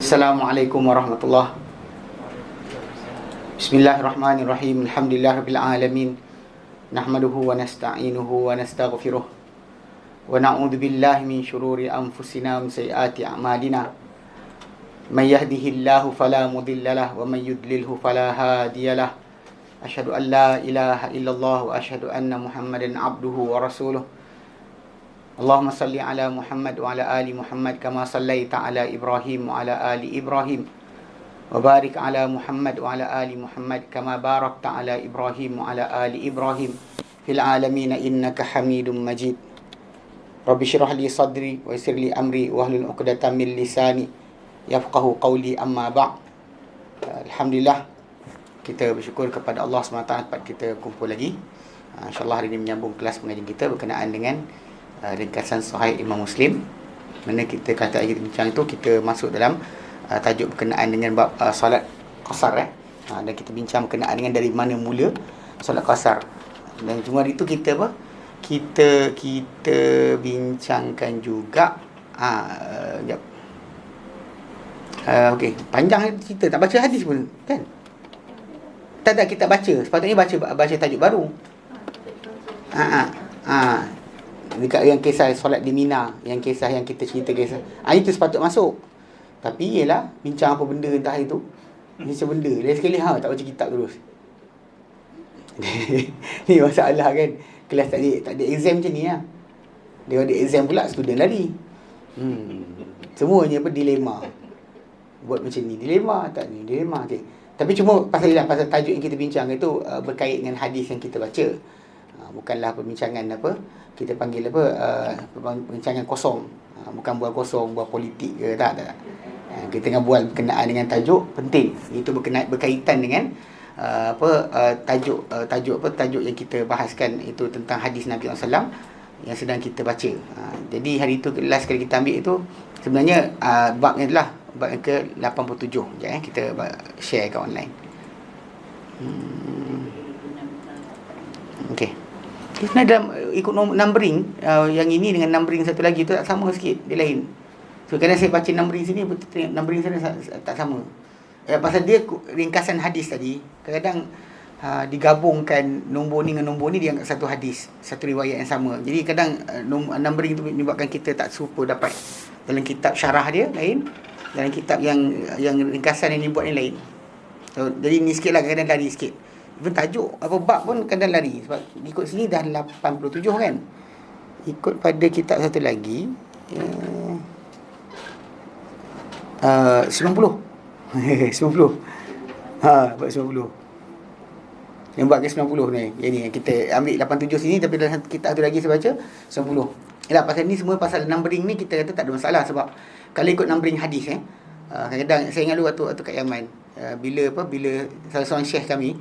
Assalamualaikum warahmatullahi. Bismillahirrahmanirrahim. Alhamdulillahirabbil alamin. Nahmaduhu wa nasta'inuhu wa nastaghfiruh. Wa na'udzu billahi min shururi anfusina wa min sayyiati a'malina. May yahdihillahu fala mudilla lahu wa may yudlilhu fala hadiyalah. Asyhadu an la ilaha illallah wa asyhadu anna Muhammadan 'abduhu wa rasuluh. Allahumma salli ala Muhammad wa ala ali Muhammad kama sallaita ala Ibrahim wa ala ali Ibrahim wa barik ala Muhammad wa ala ali Muhammad kama barakta ala Ibrahim wa ala ali Ibrahim fil alamin innaka Hamidum Majid. Rabbi shrah li sadri wa yassir li amri wa hlul 'uqdatam min lisani yafqahu qawli, amma ba'. Alhamdulillah, kita bersyukur kepada Allah SWT dapat kita kumpul lagi. InsyaAllah hari ini menyambung kelas pengajian kita berkenaan dengan ringkasan Sahih Imam Muslim. Mana kita kata kita bincang itu, kita masuk dalam tajuk berkenaan dengan bab solat qasar dan kita bincang berkenaan dengan dari mana mula solat qasar. Dan cuma hari itu kita apa? Kita bincangkan juga sekejap. Okey, panjang cerita, tak baca hadis pun kan? Tak kita baca. Sepatutnya baca tajuk baru. Dekat yang kisah solat di Mina, yang kisah yang kita cerita kisah. Itu sepatut masuk. Tapi ialah bincang apa benda entah itu. Bincang benda. Lain sekali tak baca kitab terus. Ni masalah kan. Kelas tak ada exam macam ni lah. Dia ada exam pula, student lari. Semuanya dilema. Buat macam ni dilema, tak ni dilema. Okay. Tapi cuma pasal tajuk yang kita bincang itu berkait dengan hadis yang kita baca. Bukanlah perbincangan kita panggil perbincangan kosong. Bukan bual kosong, bual politik ke, tak. Kita tengah bual berkenaan dengan tajuk penting. Itu berkaitan dengan tajuk yang kita bahaskan itu tentang hadis Nabi SAW yang sedang kita baca. Jadi hari itu last kali kita ambil itu sebenarnya babnya adalah bab yang ke-87. Sekejap kita share kat online. Okey. Sebenarnya dalam ikut numbering, yang ini dengan numbering satu lagi tu tak sama sikit, dia lain. So kadang saya baca numbering sini, numbering sana tak sama. Pasal dia ringkasan hadis tadi, kadang-kadang digabungkan nombor ni dengan nombor ni dia angkat satu hadis, satu riwayat yang sama. Jadi kadang numbering tu menyebabkan kita tak serupa dapat. Dalam kitab syarah dia lain, dalam kitab yang ringkasan yang dibuat ni lain. So, jadi ni sikit lah, kadang-kadang lari sikit. Even tajuk apa bab pun kadang lari. Sebab ikut sini dah 87 kan. Ikut pada kitab satu lagi 90. 90. Bab 90. Yang bab ke 90 ni. Yang kita ambil 87 sini, tapi dalam kitab tu lagi saya baca 90. Yalah, pasal ni semua pasal numbering ni kita kata tak ada masalah. Sebab kalau ikut numbering hadis kadang-kadang saya ingat dulu waktu kat Yaman, bila salah seorang syekh kami,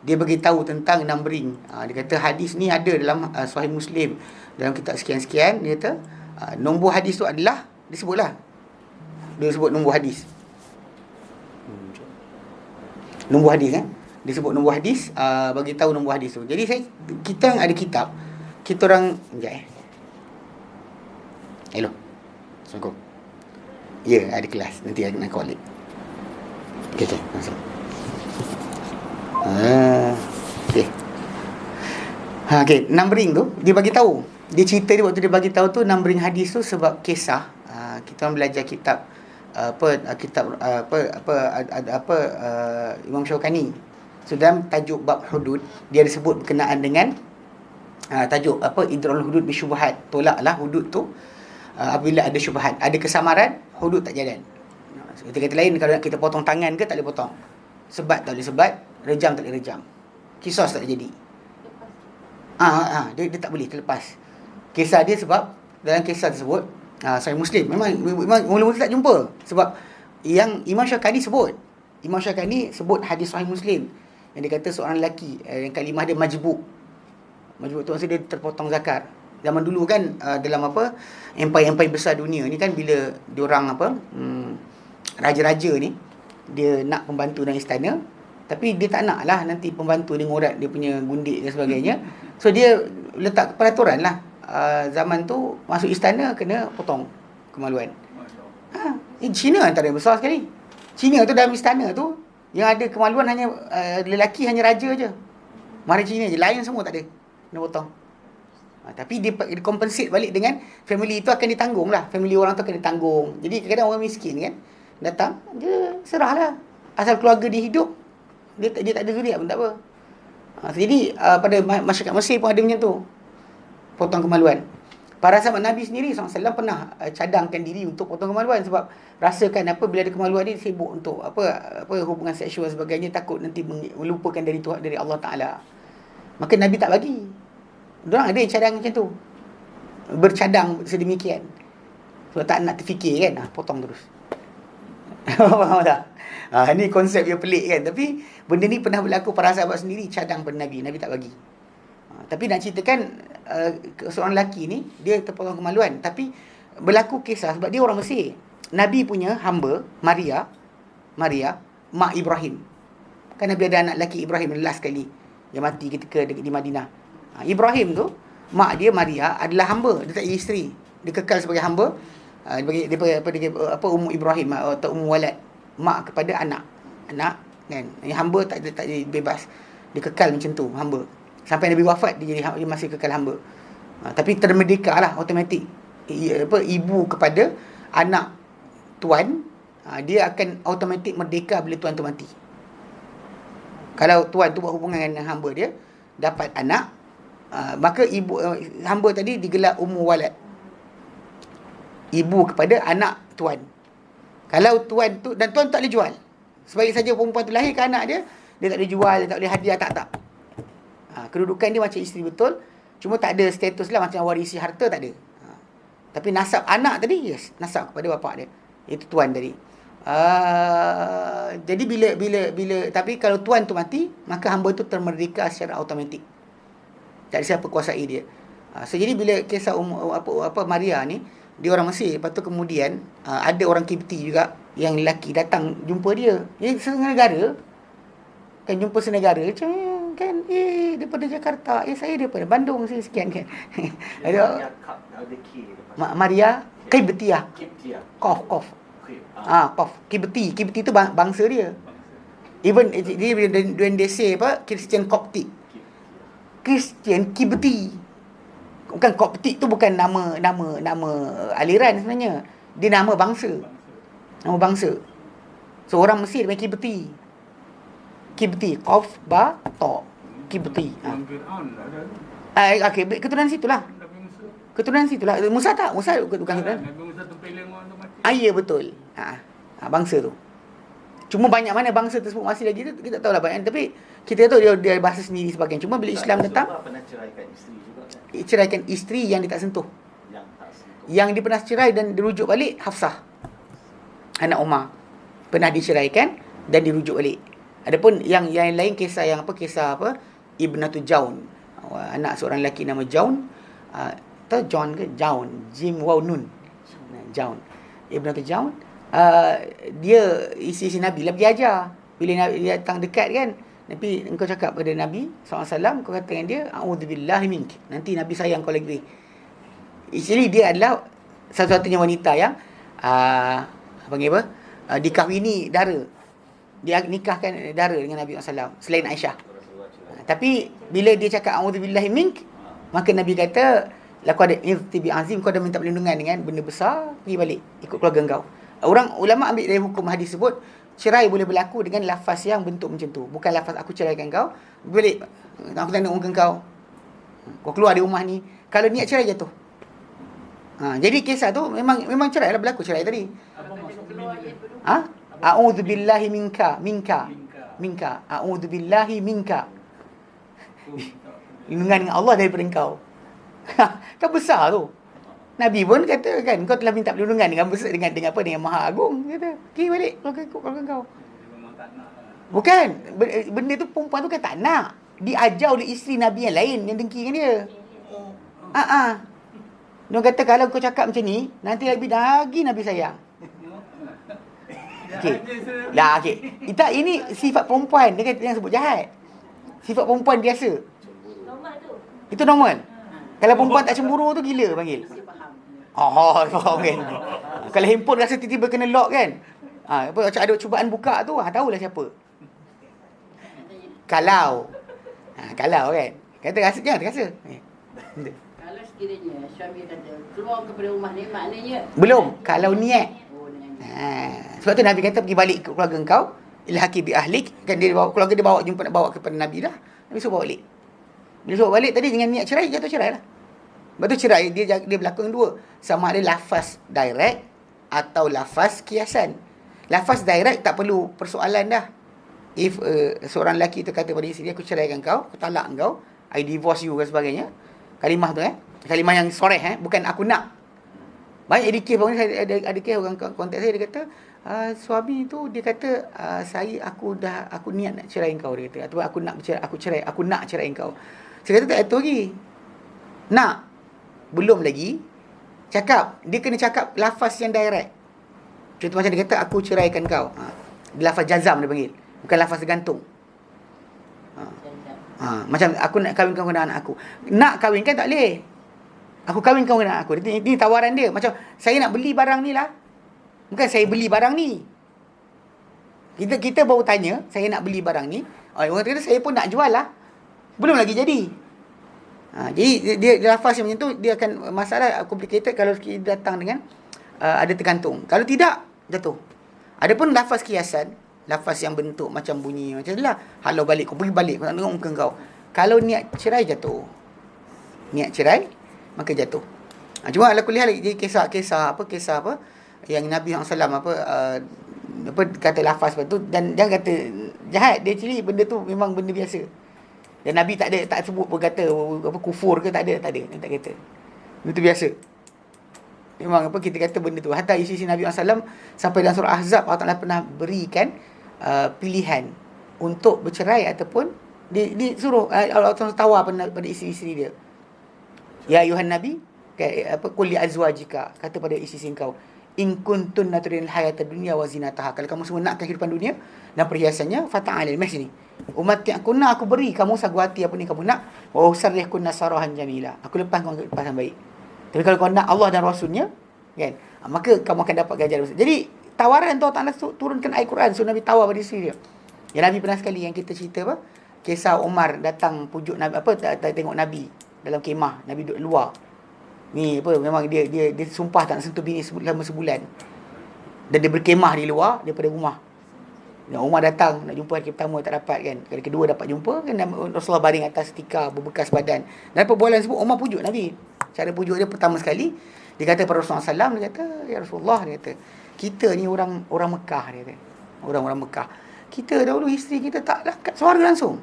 dia bagi tahu tentang numbering. Dia kata hadis ni ada dalam Sahih Muslim, dalam kitab sekian-sekian. Dia kata nombor hadis tu adalah, dia sebut nombor hadis. Nombor hadis dia sebut nombor hadis, bagi tahu nombor hadis tu. Jadi kita ada kitab, kita orang hello. Assalamualaikum. Ya, ada kelas nanti nak collect. Okey, masuk. Okey, numbering tu dia bagi tahu. Dia cerita dia waktu dia bagi tahu tu numbering hadis tu sebab kisah kita orang belajar kitab Imam Syaukani. So dalam tajuk bab hudud dia ada sebut berkenaan dengan tajuk idrarul hudud bi syubhat. Tolaklah hudud tu apabila ada syubhat, ada kesamaran, hudud tak jalan. Kata lain, kalau kita potong tangan ke tak boleh potong. Sebat tak boleh sebat, rejam tak boleh rejam. Qisas tak boleh jadi. Dia tak boleh terlepas. Kisah dia sebab dalam kisah tersebut Sahih Muslim memang mula-mula tak jumpa. Sebab yang Imam Syaukani sebut hadis Sahih Muslim yang dia kata seorang lelaki yang kalimah dia majbuk tu maksud dia terpotong zakat. Zaman dulu kan dalam empire besar dunia ni kan, bila diorang raja-raja ni dia nak pembantu dalam istana, tapi dia tak nak lah nanti pembantu dia ngorat dia punya gundik dan sebagainya. So dia letak peraturan lah, zaman tu masuk istana kena potong kemaluan. China antara yang besar sekali. China tu dalam istana tu yang ada kemaluan hanya lelaki, hanya raja je. Mara China je, lain semua tak ada. Kena potong. Tapi dia compensate balik dengan family itu akan ditanggung lah. Family orang tu akan ditanggung. Jadi kadang-kadang orang miskin kan, datang, dia serah lah. Asal keluarga dia hidup, dia tak ada zuriat pun tak apa. Jadi pada masyarakat Mesir pun ada macam tu, potong kemaluan. Para sahabat Nabi sendiri SAW pernah cadangkan diri untuk potong kemaluan, sebab rasakan bila ada kemaluan ni sibuk untuk hubungan seksual sebagainya, takut nanti melupakan dari Tuhan, dari Allah Ta'ala. Maka Nabi tak bagi. Diorang ada yang cadang macam tu, bercadang sedemikian, sebab tak nak terfikir kan, potong terus. Faham tak? Ni konsep yang pelik kan. Tapi benda ni pernah berlaku, para sahabat sendiri cadang pada Nabi tak bagi. Tapi nak ceritakan seorang lelaki ni, dia terpotong kemaluan. Tapi berlaku kisah sebab dia orang Mesir. Nabi punya hamba Maria, mak Ibrahim. Kan Nabi ada anak lelaki Ibrahim, last kali yang mati ketika di Madinah. Ibrahim tu, mak dia Maria adalah hamba, dia tak jadi isteri. Dia kekal sebagai hamba. Dia Ummu Ibrahim atau Ummu Walad, mak kepada anak kan. Yang hamba tak jadi bebas. Dia kekal macam tu, hamba. Sampai Nabi wafat dia masih kekal hamba. Tapi termerdeka lah automatik. Ibu kepada anak tuan, dia akan automatik merdeka bila tuan tu mati. Kalau tuan tu buat hubungan dengan hamba dia, dapat anak, maka ibu hamba tadi digelar Ummu Walad, ibu kepada anak tuan. Kalau tuan tu, dan tuan tak boleh jual. Sebaik saja perempuan tu lahirkan anak dia, dia tak boleh jual, dia tak boleh hadiah, tak. Kedudukan dia macam isteri betul, cuma tak ada status lah macam warisi harta, tak ada. Tapi nasab anak tadi, yes, nasab kepada bapak dia, itu tuan tadi. Jadi bila tapi kalau tuan tu mati, maka hamba tu termerdeka secara automatik. Tak ada siapa kuasai dia. Jadi bila kisah Maria ni, dia orang Mesir, lepas tu kemudian ada orang Kipti juga yang lelaki datang jumpa dia. Dia senegara. Kan jumpa senegara macam kan, daripada Jakarta, saya daripada Bandung, saya sekian kan. Ada Maria Kiptiah. Qaf. Qaf. Kipti tu bangsa dia. Even dia when they say Christian Coptic. Christian Kipti. Bukan Coptic tu bukan nama aliran sebenarnya. Dia nama bangsa. Nama bangsa. So orang Mesir dengan Kipti. Qaf ba ta. Kipti. Okey, keturunan situlah. Musa tak? Musa bukan keturunan. Nabi Musa tempeling orang tu mati. Ya betul. Bangsa tu. Cuma banyak mana bangsa tersebut masih lagi tu kita tak tahulah banyak, tapi kita tahu dia bahasa sendiri sebagainya. Cuma bila Islam datang, pernah ceraikan isteri juga kan? Ceraikan isteri yang dia tak sentuh. Yang dia pernah cerai dan dirujuk balik, Hafsah, anak Umar, pernah diceraikan dan dirujuk balik. Adapun yang lain kisah Ibnatu Jaun, anak seorang lelaki nama Jaun, John ke Jaun, Jim Waw Nun, Jaun, Ibnatu Jaun. Dia isi Nabi lah pergi ajar. Bila Nabi datang dekat kan, Nabi, engkau cakap pada Nabi SAW, kau kata dengan dia, a'udzubillahi mink, nanti Nabi sayang kau lagi. Actually dia adalah satu-satunya wanita yang dikahwini dara. Dia nikahkan dara dengan Nabi SAW selain Aisyah. Tapi bila dia cakap a'udzubillahi mink, maka Nabi kata, laku ada irtibi azim, kau dah minta perlindungan dengan benda besar, pergi balik ikut keluarga engkau. Orang ulama ambil dari hukum hadis sebut, cerai boleh berlaku dengan lafaz yang bentuk macam tu. Bukan lafaz aku ceraikan kau, balik aku tak nak muka kau, kau keluar dari rumah ni. Kalau niat cerai jatuh. Jadi kisah tu memang cerai lah, berlaku cerai tadi. A'udzubillahi minka. A'udzubillahi minka. Lindungan dengan Allah daripada engkau. Kan besar tu. Nabi pun kata kan, kau telah minta perlindungan dengan besar, dengan apa, dengan Maha Agung, kata pergi balik keluarga kau. Bukan benda tu, perempuan tu kan tak nak, diajar oleh isteri Nabi yang lain yang dengki dengan dia. Dia kata kalau kau cakap macam ni, nanti lagi Nabi sayang. Okey. Ini sifat perempuan, dia kata jangan sebut jahat. Sifat perempuan biasa. Normal tu. Itu normal. Kalau perempuan tak cemburu tu gila panggil. Faham kan. Kalau handphone rasa tiba-tiba kena lock kan. Apa macam ada cubaan buka tu, tahulah siapa. Kalau kan. Kata rasa jangan terasa. Kalau sekiranya suami kata keluar kepada rumah ni, maknanya Belum, kalau niat. Oh, dengan Sebab tu Nabi kata pergi balik ke keluarga engkau, ilhaqi bi ahlik, kan dia bawa keluarga dia bawa kepada Nabi dah. Nabi suruh bawa balik. Bila suruh balik tadi dengan niat cerai, jatuh cerai lah. Sebab tu cerai dia berlaku dua. Sama ada lafaz direct atau lafaz kiasan. Lafaz direct tak perlu persoalan dah. If seorang lelaki tu kata pada isteri, aku ceraikan kau, aku talak kau, I divorce you dan sebagainya. Kalimah tu kalimah yang soreh bukan aku nak. Baik ada kes baru ni, ada kes orang kontak saya, dia kata suami tu dia kata aku niat nak cerai kau, dia kata, atau aku nak cerai kau. Saya kata tak itu lagi. Nak belum lagi cakap, dia kena cakap lafaz yang direct. Contoh macam dia kata aku ceraikan kau. Lafaz jazam dia panggil, bukan lafaz gantung. Macam aku nak kahwinkan kau dengan anak aku. Nak kahwinkan tak boleh. Aku kahwinkan kau dengan anak aku. Ini tawaran dia. Macam saya nak beli barang ni lah. Bukan saya beli barang ni. Kita baru tanya, saya nak beli barang ni. Orang kata saya pun nak jual lah. Belum lagi jadi. Jadi dia lafaz yang macam tu, dia akan masalah complicated kalau kita datang dengan ada tergantung. Kalau tidak, jatuh. Adapun lafaz kiasan, lafaz yang bentuk macam bunyi macam itulah, halau balik, kau pergi balik, kau nak tengok muka kau. Kalau niat cerai, jatuh. Niat cerai, maka jatuh. Cuma ala kulli hal, jadi kisah apa yang Nabi SAW kata lafaz tu, dan jangan kata jahat, dia actually benda tu memang benda biasa. Dan Nabi tak sebut pun kata apa kufur ke, tak ada, dia tak kata. Itu biasa. Memang kita kata benda tu. Hatta isi Nabi SAW sampai dalam surah Ahzab, Allah Ta'ala pernah berikan pilihan untuk bercerai ataupun disuruh Allah Ta'ala tawar pada isteri-isteri dia. Ya ayuhan Nabi, qul li azwajika, kata pada isteri kau, in kuntunna turidul hayatad dunya wa zinataha, kalau kamu semua nak kehidupan dunia dan perhiasannya, fata'alil masjid, umat yang aku beri kamu saguati apa ni kamu nak, wa usarrihkunna sarahan jamila, aku lepas kau lepasan baik. Tapi kalau kau nak Allah dan Rasulnya, kan, maka kamu akan dapat ganjaran besar. Jadi tawaran tu Allah turunkan ayat Quran, so Nabi tawar pada isteri dia. Yang Nabi pernah sekali yang kita cerita kisah Umar datang pujuk Nabi, tengok Nabi dalam kemah, Nabi duduk luar. Ni memang dia sumpah tak nak sentuh bini selama sebulan. Dan dia berkemah di luar daripada rumah. Dan Umar datang nak jumpa hari pertama, tak dapat kan. Kali kedua dapat jumpa kan, Rasulullah baring atas tikar berbekas badan. Dan perbualan sebut Umar pujuk Nabi. Cara pujuk dia pertama sekali, dia kata pada Rasulullah SAW, dia kata, ya Rasulullah, dia kata, kita ni orang Mekah, dia kata. Orang Mekah. Kita dahulu isteri kita taklah kat suara langsung.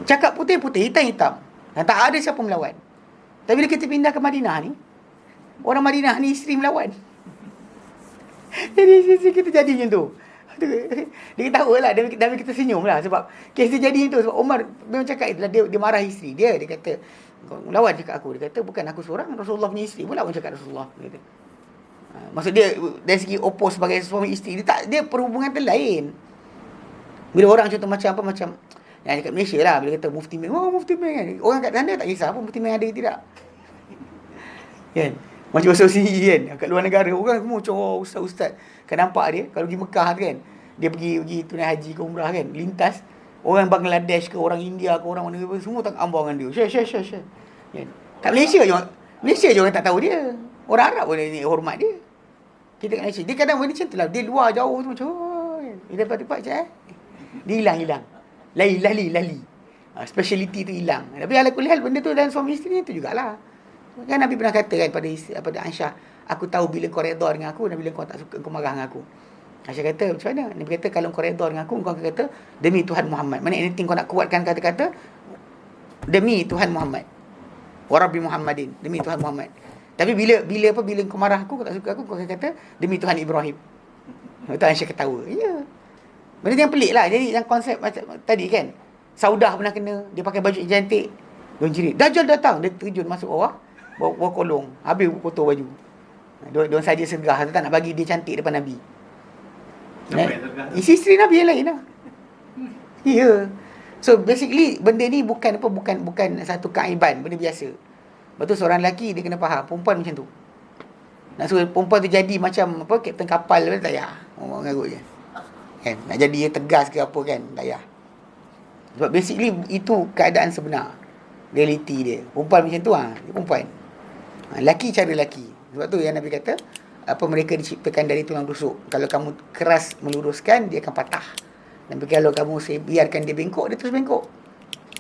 Cakap putih-putih, hitam-hitam. Dan tak ada siapa melawan. Tapi bila kita pindah ke Madinah ni, orang Madinah ni isteri melawan. Jadi isteri kita jadi macam tu. Dia ketawa lah, dan kita senyum lah. Sebab kes dia jadi macam tu. Sebab Umar memang cakap itulah, dia marah isteri dia. Dia kata, kau melawan cakap aku. Dia kata, bukan aku seorang, Rasulullah punya isteri pun lawan cakap Rasulullah. Dia kata. Maksud dia, dari segi opos sebagai suami isteri, dia perhubungan lain. Bila orang contoh macam yang dekat Malaysia lah, bila kata Mufti Meng, Mufti Meng kan. Orang kat sana tak kisah pun Mufti Meng ada ke tidak. Kan? Macam asosiasi kan, kat luar negara, orang semua macam ustaz-ustaz. Kan nampak dia, kalau pergi Mekah kan, dia pergi tunai haji ke umrah kan, lintas, orang Bangladesh ke, orang India ke, orang mana, semua tak ambang dengan dia. Syah. Kan? Kat Malaysia je orang tak tahu dia. Orang Arab pun ni hormat dia. Kita kat Malaysia, dia kadang macam tu lah, dia luar jauh tu macam, dia dapat macam dia hilang. Lali. Speciality tu hilang. Tapi ala kulli hal benda tu dalam suami isteri tu jugalah. Kan Nabi pernah kata kan pada Aisyah, aku tahu bila kau redha dengan aku dan bila kau tak suka, kau marah dengan aku. Aisyah kata macam mana? Nabi kata kalau kau redha dengan aku, kau akan kata demi Tuhan Muhammad. Mana anything kau nak kuatkan kata-kata demi Tuhan Muhammad. Wa Rabbi Muhammadin, demi Tuhan Muhammad. Tapi bila kau marah aku, kau tak suka aku, kau akan kata demi Tuhan Ibrahim. Betul, Aisyah ketawa. Ya. Benda yang pelik lah. Jadi yang konsep macam tadi kan, Saudah pernah kena, dia pakai baju cantik, dia jerit, Dajjal datang, dia terjun masuk bawah kolong, habis kotor baju. Diorang saja sergah, tak nak bagi dia cantik depan Nabi. Isteri Nabi yang lain lah. Ya. So basically benda ni bukan satu keaiban, benda biasa. Lepas tu seorang lelaki dia kena faham, perempuan macam tu. Nak suruh perempuan tu jadi macam apa, kapten kapal tu, tak payah. Orang mengarut je. Kan? Nak jadi tegas ke apa kan, tak payah. Sebab basically itu keadaan sebenar. Realiti dia. Perempuan macam tu, dia perempuan. Laki cara laki. Sebab tu yang Nabi kata, apa, mereka diciptakan dari tulang rusuk. Kalau kamu keras meluruskan, dia akan patah. Dan kalau kamu biarkan dia bengkok, dia terus bengkok.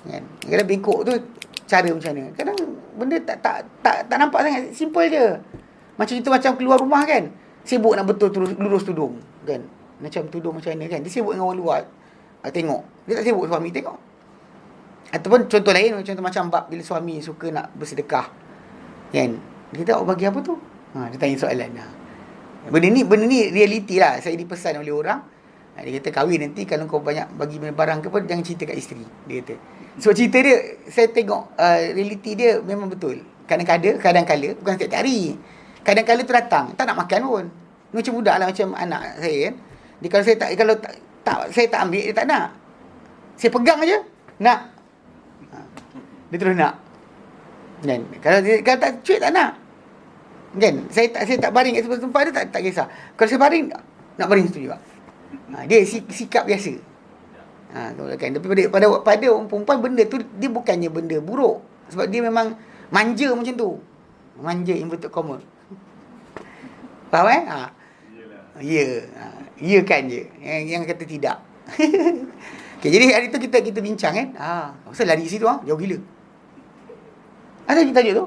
Kan? Kadang bengkok tu cara macam mana? Kadang benda tak nampak sangat, simple je. Macam itu, macam keluar rumah kan, sibuk nak betul terus lurus tudung kan. Macam tudung macam mana kan, dia sibuk dengan orang luar tengok. Dia tak sibuk suami tengok. Ataupun contoh lain, macam bab bila suami suka nak bersedekah kan, dia tahu bagi apa tu, dia tanya soalan. Benda ni realiti lah. Saya dipesan oleh orang, dia kata kahwin nanti kalau kau banyak bagi barang ke apa, jangan cerita kat isteri, dia kata. Sebab cerita dia, saya tengok realiti dia memang betul. Kadang-kala bukan setiap hari, kadang-kala tu datang tak nak makan pun. Macam budak lah, macam anak saya kan. Dia kalau saya tak ambil, dia tak nak. Saya pegang aja, nak. Dia terus nak. Kan? Kalau tak cuit, tak nak. Kan? Saya tak baring kat tempat dia, tak kisah. Kalau saya baring, nak baring situ juga. Dia sikap biasa. Kan? Tapi pada orang perempuan, benda tu dia bukannya benda buruk. Sebab dia memang manja macam tu. Manja inverted comma. Faham Ya. Ya kan je. Yang kata tidak. Okay, jadi hari tu kita bincang kan. Pasal lari situ jauh gila. Ada kita tajuk tu?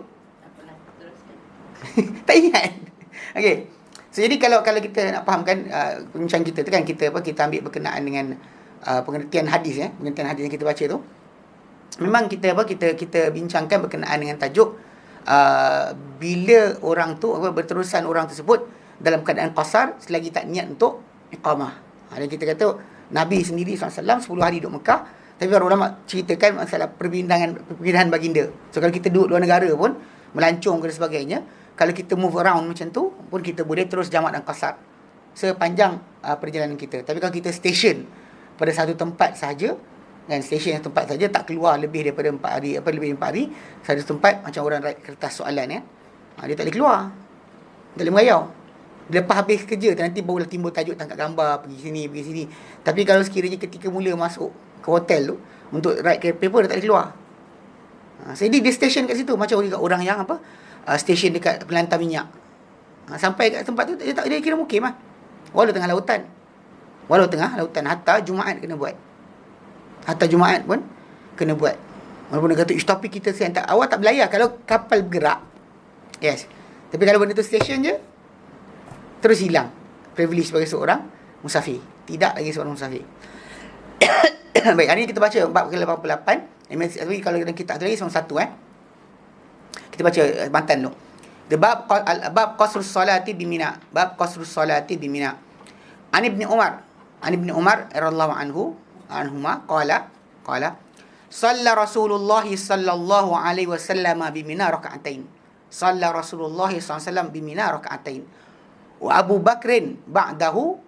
Tak ingat. Okay. So jadi kalau kita nak fahamkan bincang kita tu kan, kita ambil berkenaan dengan pengertian hadis pengertian hadis yang kita baca tu. Memang kita bincangkan berkenaan dengan tajuk bila orang tu berterusan orang tersebut dalam keadaan qasar selagi tak niat untuk iqamah. Dan kita kata Nabi sendiri SAW 10 hari duduk Mekah, tapi para ulama ceritakan masalah perpindahan baginda. So kalau kita duduk luar negara pun, melancong dan sebagainya, kalau kita move around macam tu pun, kita boleh terus jamak dan qasar sepanjang perjalanan kita. Tapi kalau kita station pada satu tempat sahaja, dan station yang tempat saja, tak keluar lebih daripada 4 hari, lebih dari 4 hari, satu tempat, macam orang write kertas soalan dia tak boleh keluar, tak boleh merayau. Lepas habis kerja nanti barulah timbul tajuk, tangkap gambar, pergi sini. Tapi kalau sekiranya ketika mula masuk ke hotel tu untuk write paper, dia tak boleh keluar. Jadi dia station kat situ, macam orang yang station dekat pelantar minyak. Sampai kat tempat tu dia kira mukim walau tengah lautan, hatta Jumaat kena buat. Hatta Jumaat pun kena buat. Walaupun dia kata topik kita awak tak belayar kalau kapal bergerak. Yes. Tapi kalau benda tu station je, terus hilang privilege sebagai seorang musafir. Tidak lagi seorang musafir. Baik, hari ni kita baca bab ke-88. Tapi kalau dalam kitab tu lagi sama satu Kita baca mantan dulu. Bab qasrus salati bi Mina. Bab qasrus salati bi Mina. An Ibn Umar radhiyallahu anhuma qala Shalla Rasulullah sallallahu alaihi wasallam bi Mina raka'atain. Shalla Rasulullah sallallahu alaihi wasallam bi Mina raka'atain. Wa Abu Bakrin ba'dahu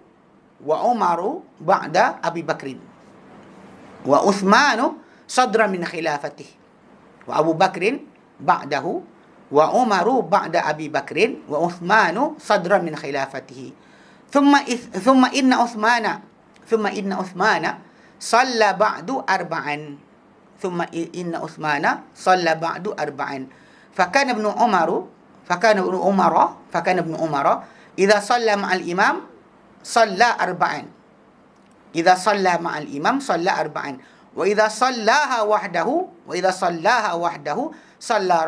wa Umaru ba'da Abi Bakrin wa Uthmanu sadra min khilafatih. Wa Abu Bakrin ba'dahu wa Umaru ba'da Abi Bakrin wa Uthmanu sadra min khilafatihi. Thumma inna Uthmana salla ba'du arba'an. Thumma inna Uthmana salla ba'du arba'an. Fakana ibn Umar idza shalla ma'al imam shalla arba'an. Idza shalla ma'al imam shalla arba'an. Wa idza shallaha wahdahu shalla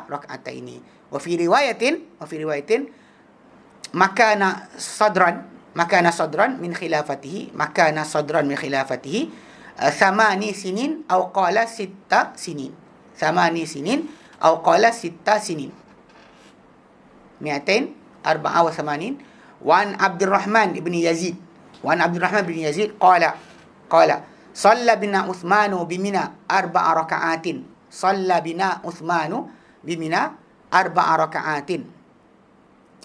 rak'ataini. Wa fi riwayatin makana sadran min khilafatihi thamani sinin aw qala sitta sinin. Mi'atain arba'a wa thamanin. Wa an Abdurrahman ibn Yazid qala Shalla bina Uthmanu bimina arba'a raka'atin.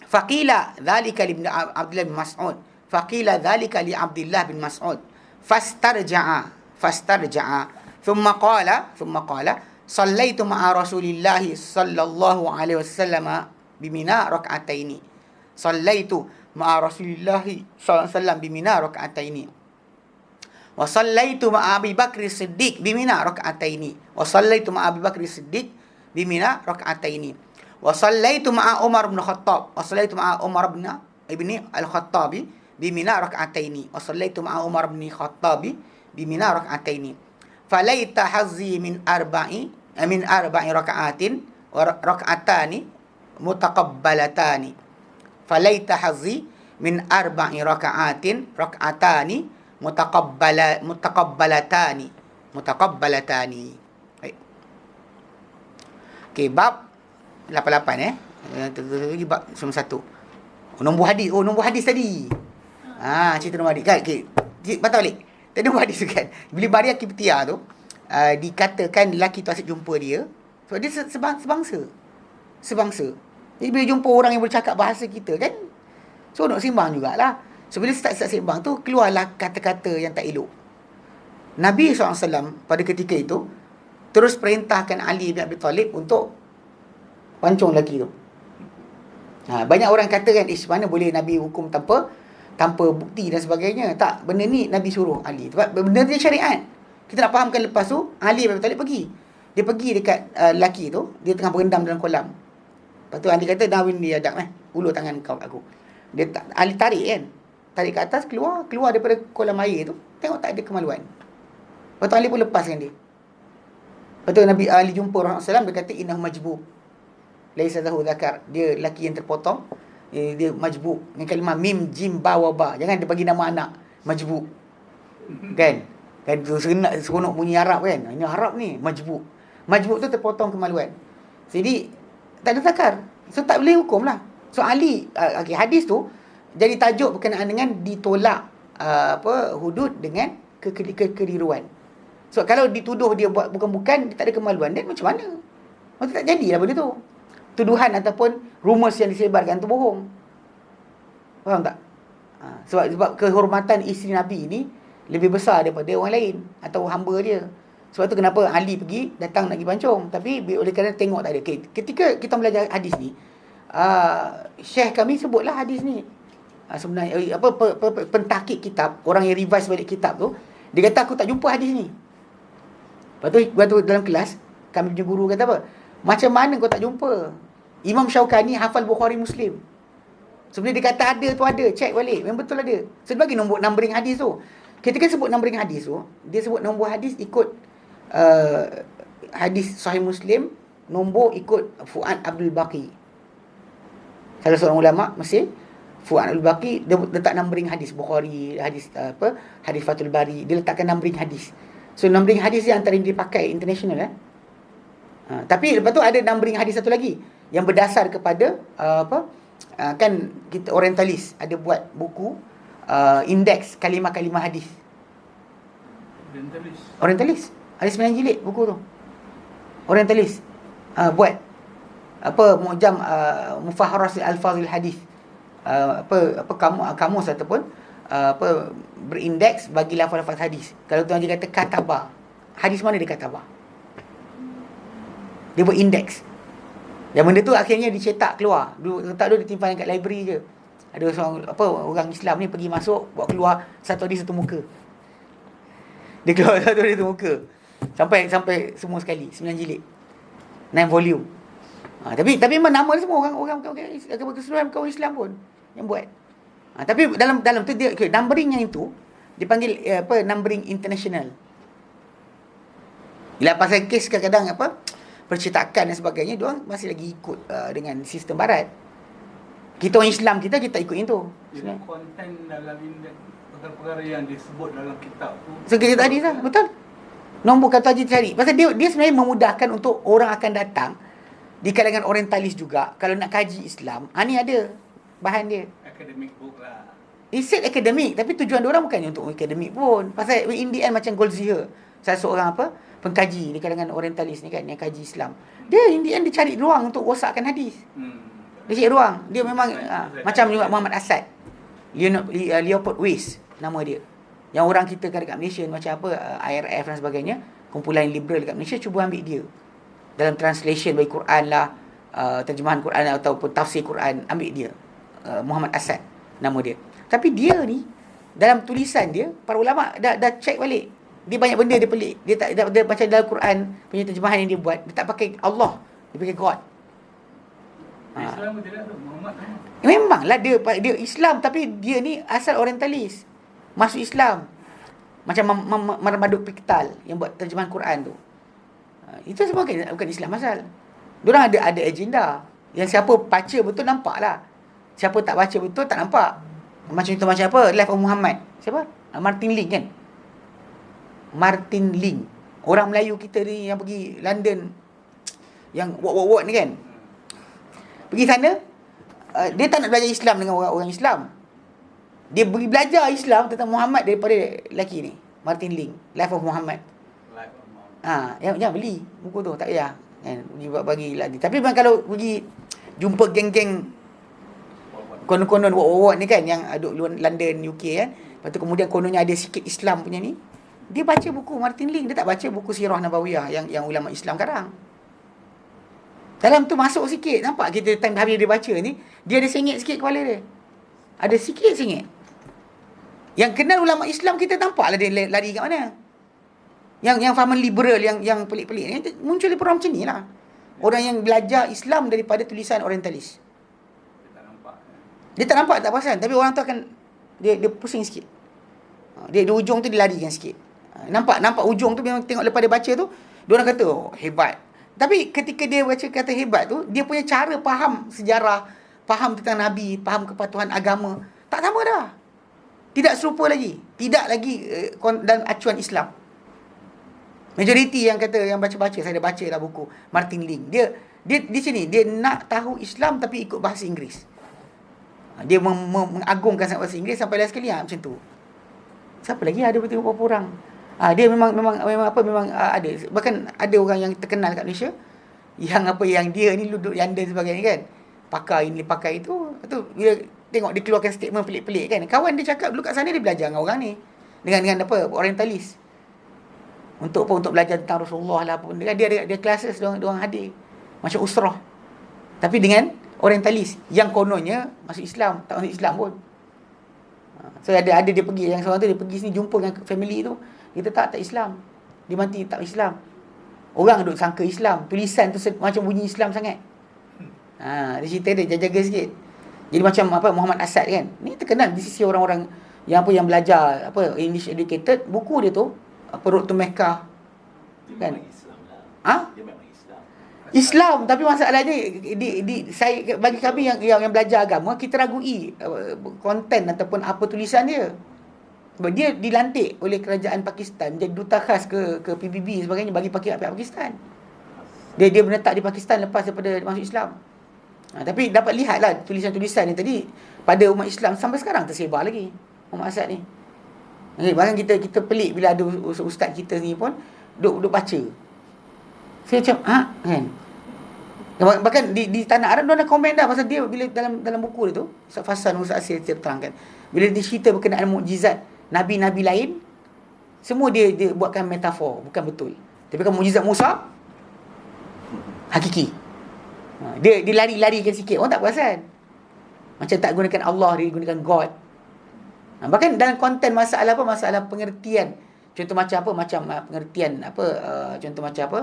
Faqila dhalika li Abdullah bin Mas'ud. Fastarja'a. Thumma qala Sallaitu ma'a Rasulillahi sallallahu alaihi wasallam bimina raka'ataini. Sallaitu ma'a Rasulillah sallallahu alaihi wasallam bimina raka'ataini. Wa sallaitu ma'a Abi Bakr Siddiq bimina raka'ataini. Wa sallaitu ma'a Abi Bakr Siddiq bimina raka'ataini. Wa sallaitu ma'a Umar bin Khattab. Wa sallaitu ma'a Umar ibni al-Khattabi bimina raka'ataini. Wa sallaitu ma'a Umar bin Khattabi bimina raka'ataini. Falaita hazzi min arba'i raka'atin wa raka'atani mutaqabbalatani. Falaita hazzi min arba'i raka'atin raka'atani mutaqabbalatani. Baik. Okey, bab 88 bab 91. Nombor hadis tadi. Cerita nombor hadis. Okey. Batal balik. Tadi nombor hadis kan. Bila Maria Kiptia tu dikatakan lelaki tu asyik jumpa dia sebab dia sebangsa. Jadi bila jumpa orang yang bercakap bahasa kita kan, so nak sembang jugalah. So bila start sembang tu, keluarlah kata-kata yang tak elok. Nabi SAW pada ketika itu terus perintahkan Ali bin Abi Talib untuk pancung lelaki tu. Banyak orang kata kan, mana boleh Nabi hukum tanpa bukti dan sebagainya. Tak, benda ni Nabi suruh Ali. Sebab benda ni syariat. Kita nak fahamkan lepas tu, Ali bin Abi Talib pergi. Dia pergi dekat lelaki tu, dia tengah berendam dalam kolam. Lepas tu Ali kata, Dawin dia adab ulur tangan kau aku. Ali tarik kan. Tarik ke atas, keluar daripada kolam air tu. Tengok tak ada kemaluan. Lepas tu Ali pun lepaskan dia. Lepas tu Nabi Ali jumpa Rasulullah SAW, dia kata, innahu majbub. Laisa lahu zakar. Dia lelaki yang terpotong. Dia majbub. Dengan kalimah mim, jim, ba, wa, ba. Jangan dia bagi nama anak. Majbub. Kan seronok bunyi Arab kan. Ini Arab ni, majbub. Majbub tu terpotong kemaluan. Jadi tak ada zakar. So tak boleh hukum lah. So Ali hadis tu jadi tajuk berkenaan dengan ditolak hudud dengan kekeliruan. So kalau dituduh dia buat bukan-bukan, dia tak ada kemaluan, dan macam mana? Maksudnya tak jadilah benda tu. Tuduhan ataupun rumus yang disebarkan tu bohong. Faham tak? Sebab kehormatan isteri Nabi ni lebih besar daripada orang lain atau hamba dia. Sebab tu kenapa Ali pergi datang nak pergi pancung, tapi oleh kerana tengok tak ada. Ketika kita belajar hadis ni, Syekh kami sebutlah hadis ni. Sebenarnya pentahqiq kitab, orang yang revise balik kitab tu, dia kata aku tak jumpa hadis ni. Lepas tu dalam kelas kami punya guru kata apa? Macam mana kau tak jumpa? Imam Syaukani hafal Bukhari Muslim. Sebenarnya dia kata ada tu ada, check balik, memang betul ada. So dia bagi nombor numbering hadis tu. Ketika sebut numbering hadis tu, dia sebut nombor hadis ikut hadis Sahih Muslim, nombor ikut Fuad Abdul Baqi. Salah seorang ulama Mesir, Fuad Abdul Baqi, dia letak numbering hadis Bukhari, hadis hadis Fathul Bari, dia letakkan numbering hadis. So numbering hadis dia antara yang dipakai international tapi lepas tu ada numbering hadis satu lagi yang berdasar kepada kan kita orientalis ada buat buku indeks kalimah-kalimah hadis. Orientalis ada 9 jilid buku tu. Orientalis buat mu'jam mufaharas al-alfazil hadis. Kamus ataupun berindeks bagi lafaz-lafaz hadis. Kalau tuan dia kata katabah, hadis mana dia katabah? Dia buat indeks. Dan benda tu akhirnya dicetak keluar. Tak ada ditimpan kat library je. Ada seorang orang Islam ni pergi masuk, buat keluar satu hadis satu muka. Dia keluar satu hadis satu muka. Sampai semua sekali 9 jilid. 9 volume. Tapi memang nama dia semua orang keseluruhan kaum Islam pun yang buat. Tapi dalam tu dia numbering yang itu dipanggil numbering international. Bila pasal kes kadang-kadang percetakan dan sebagainya, dia orang masih lagi ikut dengan sistem barat. Kita orang Islam kita ikut itu. Konten dalam perkara-perkara yang disebut dalam kitab tu. So kita tadi lah, betul. Nombor kata haji cari. Pasal dia sebenarnya memudahkan untuk orang akan datang di kalangan orientalis juga. Kalau nak kaji Islam, ni ada bahan dia. Academic book lah. It's academic, tapi tujuan dia orang bukannya untuk academic pun. Pasal in the end macam Goldziher, salah seorang pengkaji di kalangan orientalis ni kan, yang kaji Islam. Dia in the end dia cari ruang untuk rosakkan hadis. Dia cari ruang. Dia memang macam juga Muhammad Asad, Leopold Weiss nama dia. Yang orang kita kan dekat Malaysia macam IRF dan sebagainya, kumpulan liberal dekat Malaysia cuba ambil dia dalam translation bagi Quran lah, terjemahan Quran ataupun tafsir Quran, ambil dia. Muhammad Asad nama dia. Tapi dia ni dalam tulisan dia, para ulama dah check balik. Dia banyak benda dia pelik. Dia macam dalam Quran punya terjemahan yang dia buat, dia tak pakai Allah, dia pakai God. Islam pun tidak tu, Muhammad. Memanglah dia Islam, tapi dia ni asal orientalis. Masuk Islam. Macam Marmaduk Piktal yang buat terjemahan Quran tu. Itu semua bukan Islam asal. Diorang ada agenda. Yang siapa baca betul nampak lah. Siapa tak baca betul tak nampak. Macam itu macam apa? Life of Muhammad. Siapa? Martin Link kan? Martin Link. Orang Melayu kita ni yang pergi London, yang walk ni kan. Pergi sana, dia tak nak belajar Islam dengan orang Islam. Dia pergi belajar Islam tentang Muhammad daripada lelaki ni, Martin Link, Life of Muhammad. Jangan beli buku tu, tak payah kan, bagi lagi. Tapi memang kalau pergi jumpa geng-geng konon-konon wak-wak ni kan, yang duduk London, UK kan, lepas tu kemudian kononnya ada sikit Islam punya ni, dia baca buku Martin Link, dia tak baca buku Sirah Nabawiyah yang ulama Islam karang. Dalam tu masuk sikit, nampak kita time habis dia baca ni, dia ada sengit sikit kepala dia. Ada sikit sengit. Yang kenal ulama Islam kita nampaklah dia lari kat mana. Yang fahaman liberal, yang pelik-pelik ni, muncul daripada orang macam ni lah. Orang yang belajar Islam daripada tulisan orientalis. Dia tak nampak, tak perasan. Tapi orang tu akan, dia pusing sikit. Dia di ujung tu dia larikan sikit. Nampak ujung tu, memang tengok lepas dia baca tu, dia orang kata, oh hebat. Tapi ketika dia baca kata hebat tu, dia punya cara faham sejarah, faham tentang Nabi, faham kepatuhan agama, tak sama dah. Tidak serupa lagi. Tidak lagi dalam acuan Islam. Majoriti yang kata, yang baca-baca, saya dah baca lah buku Martin Link. Dia di sini, dia nak tahu Islam tapi ikut bahasa Inggeris. Dia mengagungkan sangat bahasa Inggeris sampai last sekali macam tu. Siapa lagi ada beberapa orang. Dia memang ada. Bahkan ada orang yang terkenal kat Malaysia yang dia ni duduk London sebagainya kan. Pakar ini, pakar itu. Tu bila tengok dia keluarkan statement pelik-pelik kan. Kawan dia cakap dulu kat sana dia belajar dengan orang ni. Dengan apa? Orientalis. Untuk apa? Untuk belajar tentang Rasulullah lah pun. Dia ada classes dia orang hadir. Macam usrah. Tapi dengan orientalis yang kononnya masuk Islam, tak masuk Islam pun. So ada dia pergi, yang seorang tu dia pergi sini jumpa dengan family tu, kita tak Islam. Dia mati tak Islam. Orang duk sangka Islam, tulisan tu macam bunyi Islam sangat. Dia cerita dia jaga sikit. Jadi macam apa Muhammad Asad kan. Ni terkenal di sisi orang-orang yang belajar English educated, buku dia tu Road to Mecca kan. Dia memang Islam, tapi masalahnya saya bagi kami yang belajar agama, kita ragui konten ataupun apa tulisan dia. Sebab dia dilantik oleh kerajaan Pakistan jadi duta khas ke PBB sebagainya bagi pihak Pakistan. Dia menetap di Pakistan lepas daripada masuk Islam. Tapi dapat lihatlah tulisan-tulisan ni tadi pada umat Islam sampai sekarang tersebar lagi Muhammad Asad ni. Bahkan kita pelik bila ada ustaz kita ni pun duk baca. Saya macam kan. Bahkan di tanah Arab dia komen dah pasal dia bila dalam buku dia tu Ustaz Fasan Ustaz Asir terangkan. Bila dia cerita berkenaan mukjizat nabi-nabi lain, semua dia buatkan metafor, bukan betul. Tapi kalau mukjizat Musa hakiki. Dia lari-larikan sikit, orang tak perasan. Macam tak gunakan Allah, dia gunakan God. Bahkan dalam konten masalah pengertian. Contoh macam apa? Macam pengertian contoh macam apa?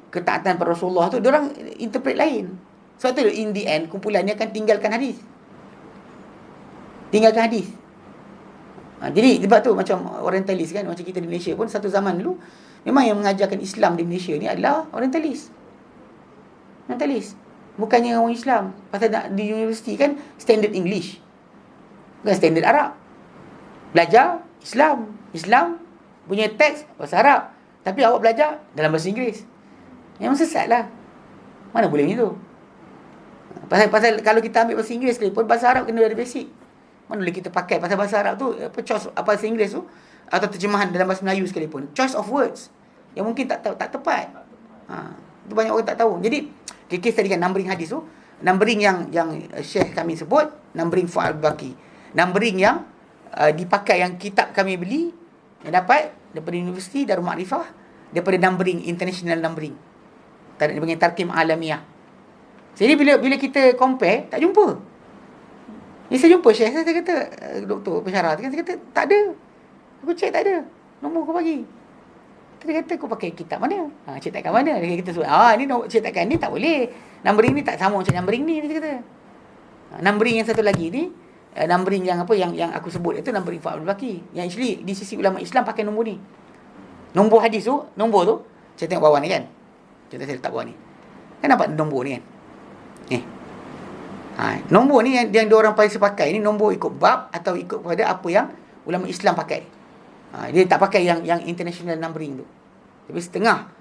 Ketaatan pada Rasulullah tu diorang interpret lain. Sebab tu in the end kumpulannya akan tinggalkan hadis. Jadi sebab tu macam orientalis kan, macam kita di Malaysia pun satu zaman dulu memang yang mengajarkan Islam di Malaysia ni adalah orientalis. Bukannya orang Islam. Pasal di universiti kan standard English, bukan standard Arab. Belajar Islam punya teks bahasa Arab, tapi awak belajar dalam bahasa Inggeris. Yang sesat lah. Mana boleh macam tu? Pasal kalau kita ambil bahasa Inggeris sekalipun, bahasa Arab kena ada basic. Mana boleh kita pakai pasal bahasa Arab tu, bahasa Inggeris tu, atau terjemahan dalam bahasa Melayu sekalipun, choice of words yang mungkin tak tepat. Itu banyak orang tak tahu. Jadi kes tadi kan numbering hadis tu, numbering yang Syekh kami sebut, numbering Fuad Baki. Numbering yang dipakai, yang kitab kami beli, yang dapat daripada universiti Darul Makrifah, daripada numbering, international numbering. Dia panggil Tarkim Alamiah. Jadi bila kita compare, tak jumpa. Ni saya jumpa Syekh, saya kata, doktor pensyarah tu kan, saya kata, tak ada. Aku cek tak ada. Nombor kau bagi. Dia kata, kau pakai kitab mana? Cetakan mana? Dia kata, ni cetakan ni tak boleh. Numbering ni tak sama macam numbering ni, dia kata. Numbering yang satu lagi ni, numbering yang yang aku sebut itu numbering Fa'ul Baki. Yang actually di sisi ulama Islam pakai nombor ni. Nombor hadis tu, nombor tu, saya tengok bawah ni kan. Contoh saya letak bawah ni. Kan nampak nombor ni kan? Ni. Nombor ni yang diorang paling sepakai ni nombor ikut bab atau ikut pada apa yang ulama Islam pakai. Dia tak pakai yang international numbering tu. Tapi setengah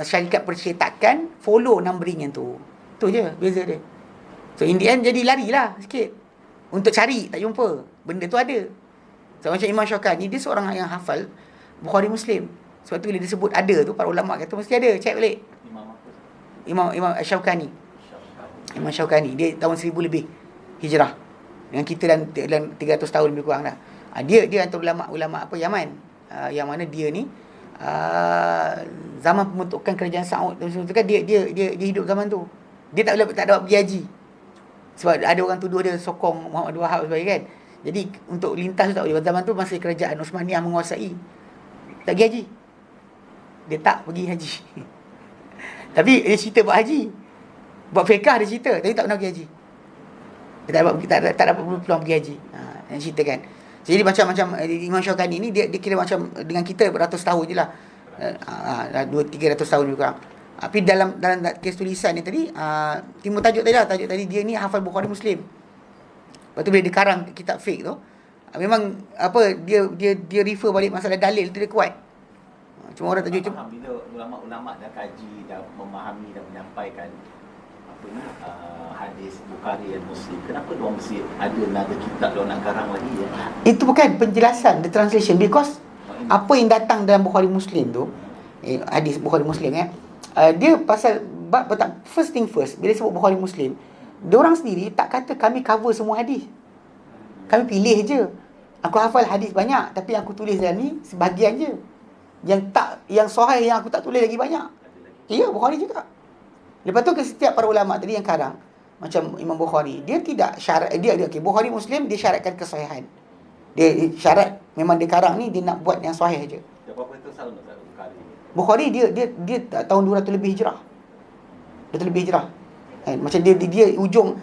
syarikat percetakan follow numbering yang tu. Tu je beza dia. So in the end jadi larilah sikit. Untuk cari tak jumpa. Benda tu ada. So macam Imam Syaukani, dia seorang yang hafal Bukhari Muslim. Sebab tu bila dia sebut ada tu, para ulama kata mesti ada. Cek balik. Imam Syaukani. Imam Syaukani, dia tahun 1000 lebih hijrah. Dengan kita dalam 300 tahun lebih kurang dah. Dia antara ulama Yaman. Yang mana dia ni zaman pembentukan kerajaan Saud tu kan, dia hidup zaman tu. Dia tak dapat pergi haji. Sebab ada orang tuduh dia sokong Muhammad Wahab sebagainya kan. Jadi untuk lintas tu tak boleh. Zaman tu masih kerajaan Osmaniyah menguasai. Tak pergi haji. Dia tak pergi haji. Tapi dia cerita buat haji. Buat fiqah dia cerita, tapi tak pernah pergi haji. Dia tak dapat peluang pergi haji. Yang cerita kan. Jadi macam Imam Syaukani ni dia kira macam dengan kita beratus tahun je lah. 200-300 tahun juga. Tapi dalam kes tulisan ni tadi, timbul tajuk tadi dia ni hafal Bukhari Muslim. Lepas tu bila dia karang kitab fiqh tu, memang dia refer balik masalah dalil tu dia kuat. Cuma orang tajuk faham bila ulama-ulama dah kaji, dah memahami, dah menyampaikan hadis Bukhari dan Muslim, kenapa diorang mesti ada nada kitab diorang nak karang lagi ya? Itu bukan penjelasan, the translation, because apa yang datang dalam Bukhari Muslim tu, hadis Bukhari Muslim dia pasal first thing first, bila sebut Bukhari Muslim, diorang sendiri tak kata kami cover semua hadis. Kami pilih je. Aku hafal hadis banyak, tapi aku tulis dalam ni sebahagian je. Yang sahih yang aku tak tulis lagi banyak. Ya, Bukhari juga. Lepas tu ke setiap para ulama tadi yang karang, macam Imam Bukhari, dia tidak syarat, dia Bukhari Muslim dia syaratkan kesahihan. Dia syarat memang dia karang ni dia nak buat yang sahih aja. Berapa tahun Bukhari? Bukhari dia tahun 200 lebih hijrah. 200 lebih hijrah. Macam dia ujung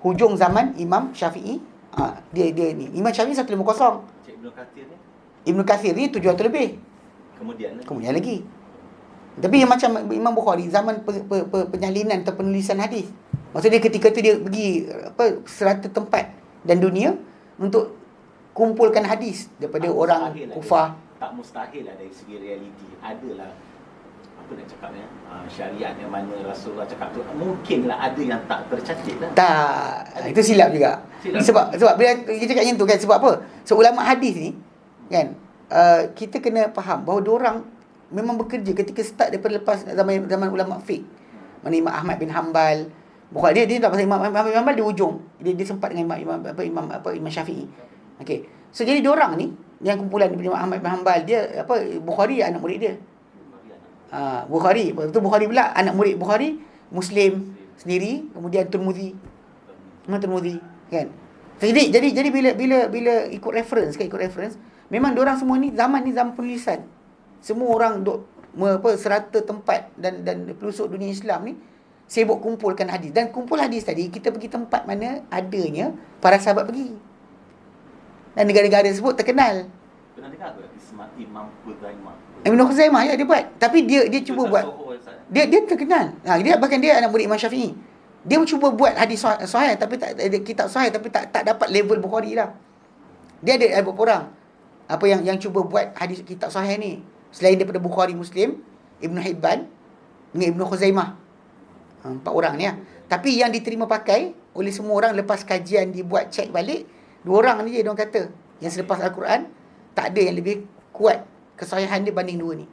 hujung zaman Imam Syafi'i. Dia ni Imam Syafi'i 150. Cik Ibnu Katsir ni? Ibnu Katsir ni 700 lebih. Kemudian lagi. Tapi yang macam Imam Bukhari zaman penyalinan atau penulisan hadis. Maksudnya ketika tu dia pergi serata tempat dan dunia untuk kumpulkan hadis daripada orang Kufah. Tak mustahil lah dari segi realiti. Adalah apa nak cakap syariat yang mana Rasulullah cakap tu mungkinlah ada yang tak tercatat lah. Tak, itu silap juga. Sebab bila kita cakap macam tu kan, sebab apa? So ulama hadis ni kan, kita kena faham bahawa diorang memang bekerja ketika start daripada lepas zaman ulama fiqh. Mana Imam Ahmad bin Hanbal, Bukhari dia tak pasal Imam Ahmad bin Hanbal di ujung. Dia sempat dengan Imam Syafi'i. Okey. So jadi diorang ni yang kumpulan Imam Ahmad bin Hanbal, dia Bukhari anak murid dia. Bukhari, betul Bukhari pula anak murid Bukhari, Muslim sendiri, kemudian Tirmizi. Imam Tirmizi kan. Jadi bila ikut reference, memang diorang semua ni zaman penulisan. Semua orang duk serata tempat dan pelusuk dunia Islam ni sibuk kumpulkan hadis. Dan kumpul hadis tadi, kita pergi tempat mana adanya para sahabat pergi. Dan negara-negara tersebut terkenal. Pernah dengar ke Imam Khuzaimah? Ibn Khuzaimah ya, dia buat. Tapi dia cuba buat. Dia terkenal. Bahkan dia anak murid Imam Syafi'i. Dia cuba buat hadis sahih tapi tak ada kitab sahih, tapi tak dapat level Bukhari lah. Dia ada beberapa orang yang cuba buat hadis kitab sahih ni. Selain daripada Bukhari, Muslim, Ibn Hibban dengan Ibn Khuzaimah. 4 orang ni lah. Tapi yang diterima pakai oleh semua orang lepas kajian dibuat cek balik, 2 orang ni je diorang kata. Yang selepas Al-Quran tak ada yang lebih kuat kesahihan dia banding 2 ni.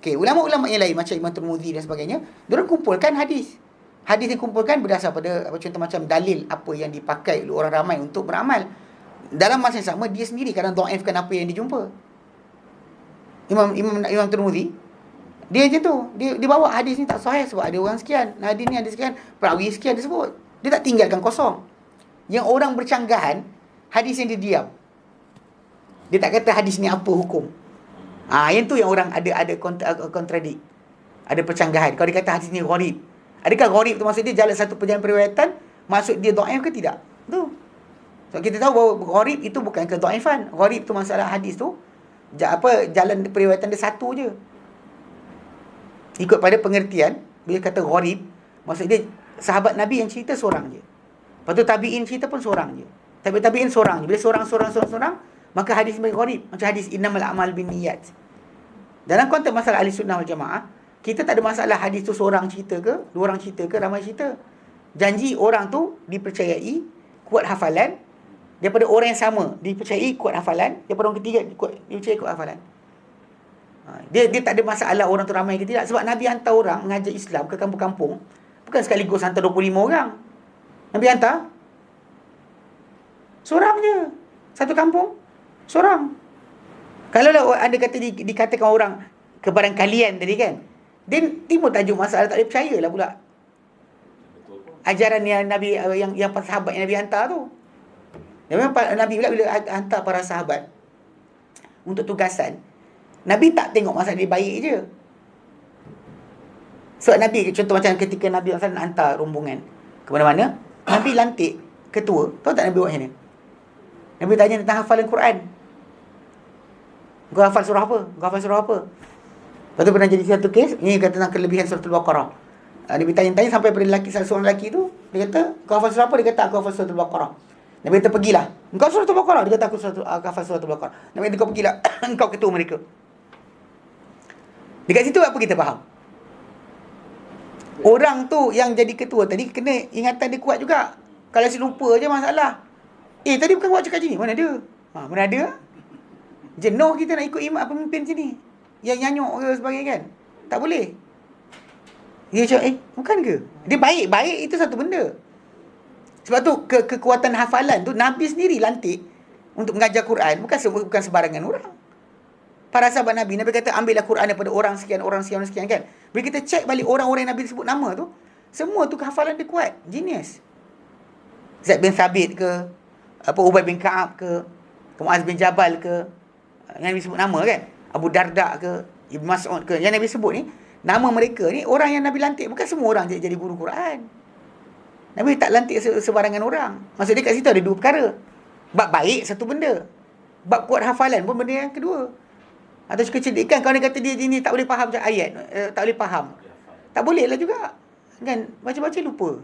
Okey, ulama-ulama yang lain macam Imam Tirmizi dan sebagainya, diorang kumpulkan hadis. Hadis yang kumpulkan berdasar pada contoh macam dalil apa yang dipakai oleh orang ramai untuk beramal. Dalam masa yang sama dia sendiri kadang dhaifkan apa yang dia jumpa. Imam Tirmizi Dia macam tu. Dia bawa hadis ni tak sahih sebab ada orang sekian. Hadis ni ada sekian, perawi sekian dia sebut. Dia tak tinggalkan kosong. Yang orang bercanggahan, hadis yang dia diam. Dia tak kata hadis ni apa hukum. Yang tu yang orang ada kontradik. Ada percanggahan. Kalau dia kata hadis ni gharib. Adakah gharib tu maksud dia jalan satu perjalanan periwayatan, maksud dia dhaif ke tidak? Tu. So kita tahu bahawa gharib itu bukan kedhaifan. Gharib tu masalah hadis tu jalan periwayatan dia satu je. Ikut pada pengertian, bila kata gharib, maksud dia sahabat Nabi yang cerita seorang je. Lepas tu tabi'in cerita pun seorang je. Tabi'in seorang je. Bila seorang, maka hadis sebagai gharib. Macam hadis innamal a'mal binniyat. Dalam konteks masalah ahli sunnah wal jamaah, kita tak ada masalah hadis tu seorang cerita ke, dua orang cerita ke, ramai cerita. Janji orang tu dipercayai kuat hafalan, daripada orang yang sama dipercayai kuat hafalan, daripada orang ketiga dipercayai kuat hafalan. Dia tak ada masalah orang tu ramai ke tidak. Sebab Nabi hantar orang mengajar Islam ke kampung-kampung, bukan sekaligus hantar 25 orang. Nabi hantar seorang je. Satu kampung seorang. Kalau anda kata dikatakan orang kebarangkalian tadi kan, dia timbul tajuk masalah tak boleh percayalah pula. Ajaran yang Nabi yang para sahabat yang Nabi hantar tu. Dan memang Nabi pula bila hantar para sahabat untuk tugasan, Nabi tak tengok masalah dia baik je. Sebab Nabi, contoh macam ketika Nabi SAW nak hantar rombongan ke mana-mana, Nabi lantik ketua. Tahu tak Nabi buat macam mana? Nabi tanya tentang hafalan Quran. Kau hafal surah apa? Lepas tu pernah jadi satu kes, ni kata tentang kelebihan surah Al-Baqarah. Nabi tanya-tanya sampai pada seorang lelaki tu, dia kata, kau hafal surah apa? Dia kata, aku hafal surah Al-Baqarah. Nabi kata, pergilah. Engkau surah Al-Baqarah? Dia kata, aku hafal surah Al-Baqarah. Nabi kata, kau pergilah. Engkau ketua mereka. Dekat situ apa kita faham? Orang tu yang jadi ketua tadi kena ingatan dia kuat juga. Kalau si lupa je masalah. Tadi bukan buat cakap macam ni. Mana ada? Mana ada? Jenuh kita nak ikut imam pemimpin sini. Yang nyanyuk ke sebagainya kan? Tak boleh. Dia cakap, bukan ke? Dia baik itu satu benda. Sebab tu kekuatan hafalan tu Nabi sendiri lantik untuk mengajar Quran. Bukan sebarangan orang. Para sahabat Nabi kata ambillah Quran daripada orang sekian kan. Bila kita cek balik orang-orang yang Nabi sebut nama tu, semua tu hafalan dia kuat. Genius. Zaid bin Thabit ke, Ubay bin Ka'ab ke, Muaz bin Jabal ke, yang Nabi sebut nama kan, Abu Darda ke, Ibn Mas'ud ke, yang Nabi sebut ni, nama mereka ni orang yang Nabi lantik. Bukan semua orang jadi guru Quran. Nabi tak lantik sebarangan orang. Maksud dia kat situ ada dua perkara. Bab baik satu benda, bab kuat hafalan pun benda yang kedua. Atau kecerdikan, kalau dia kata dia ni tak boleh faham macam ayat, tak boleh faham, tak boleh lah juga kan, baca-baca lupa.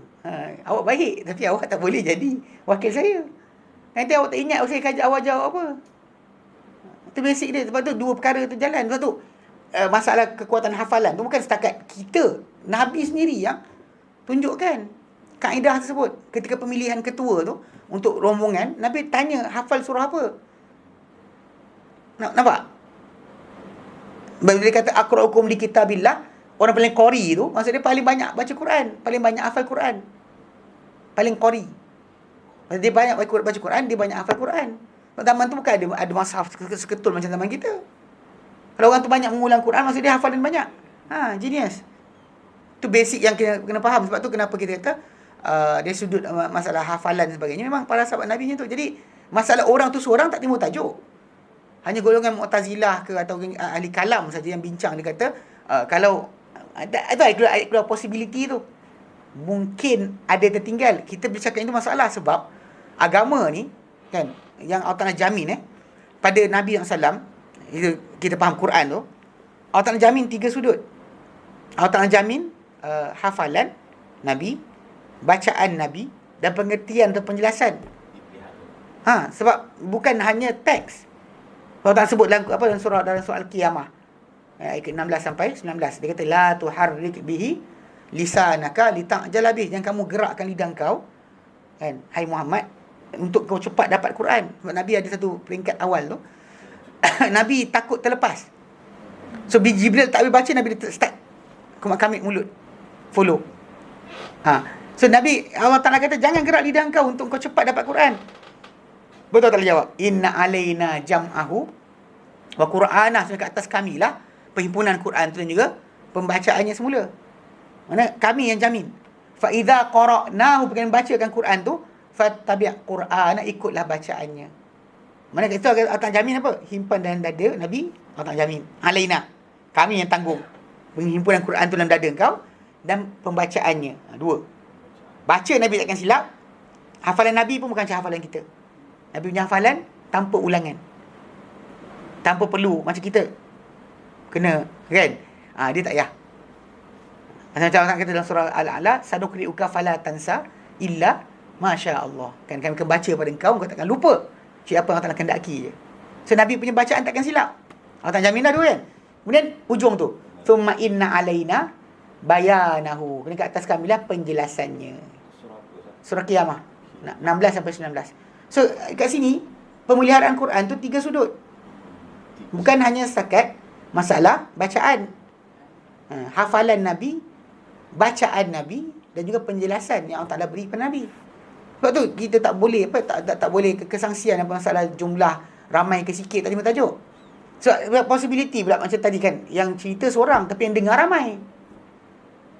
Awak baik tapi awak tak boleh jadi wakil saya. Nanti awak tak ingat saya kaji awak jawab apa. Itu basic dia. Sebab tu dua perkara tu jalan. Sebab tu masalah kekuatan hafalan tu bukan setakat kita, Nabi sendiri yang tunjukkan kaedah tersebut. Ketika pemilihan ketua tu untuk rombongan, Nabi tanya hafal surah apa. Nampak? Bila dia kata aqra'ukum li kitabillah, orang paling qari tu maksud dia paling banyak baca Quran, paling banyak hafal Quran. Paling qari. Maksud dia banyak baca Quran, dia banyak hafal Quran. Zaman tu bukan ada mashaf seketul macam zaman kita. Kalau orang tu banyak mengulang Quran, maksud dia hafalan banyak. Genius. Tu basic yang kena faham. Sebab tu kenapa kita kata dari sudut masalah hafalan dan sebagainya, memang para sahabat Nabi macam tu. Jadi masalah orang tu seorang tak timbul tajuk. Hanya golongan Mu'tazilah ke atau ahli kalam saja yang bincang. Dia kata kalau ada keluar possibility tu, mungkin ada tertinggal. Kita bercakap itu masalah sebab agama ni kan, yang Allah Ta'ala jamin pada Nabi SAW, kita faham Quran tu, Allah Ta'ala jamin 3 sudut. Allah Ta'ala jamin hafalan Nabi, bacaan Nabi dan pengertian atau penjelasan. Sebab bukan hanya teks. Allah Ta'ala sebut dalam surah Al-Qiyamah ayat 16 sampai 19. Dia kata la tuharrik bihi lisanaka lita'jala bih. Jangan kamu gerakkan lidah kau kan, hai Muhammad, untuk kau cepat dapat Quran. Sebab Nabi ada satu peringkat awal tu Nabi takut terlepas. So Jibril tak boleh baca, Nabi start kamik mulut follow. So Nabi, Allah Ta'ala kata jangan gerak lidah kau untuk kau cepat dapat Quran. Betul tak jawab? Inna alaina jam'ahu wa Qur'anah. Sampai ke atas kami lah perhimpunan Quran tu dan juga pembacaannya semula. Mana kami yang jamin. Fa idza qara'nahu, bila bacakan Quran tu, fattabi' Qur'ana, ikutlah bacaannya. Mana itu Allah Ta'ala jamin apa? Himpan dalam dada Nabi, Allah Ta'ala jamin. Alaina, kami yang tanggung penghimpunan Quran tu dalam dada kau dan pembacaannya. Dua. Baca Nabi takkan silap. Hafalan Nabi pun bukan macam hafalan kita. Nabi punya hafalan tanpa ulangan. Tanpa perlu macam kita. Kena, kan? Dia tak payah. Macam Allah kata dalam surah Al-A'la, sanukri'uka fala tansa illa masya-Allah. Kan kami akan baca pada engkau takkan lupa. Siapa yang Allah Ta'ala kendaki je. So Nabi punya bacaan takkan silap. Allah Ta'ala jamin dah tu kan. Kemudian ujung tu, thumma inna alaina bayanahu. Kena kat atas kamilah penjelasannya. Surah Qiyamah 16 sampai 19. So kat sini pemeliharaan Quran tu 3 sudut. Bukan hanya setakat masalah bacaan. Hafalan Nabi, bacaan Nabi dan juga penjelasan yang Allah Ta'ala beri kepada Nabi. Sebab tu kita tak boleh tak boleh kesangsian apa masalah jumlah ramai ke sikit tadi tajuk. So possibility pula macam tadi kan, yang cerita seorang tapi yang dengar ramai.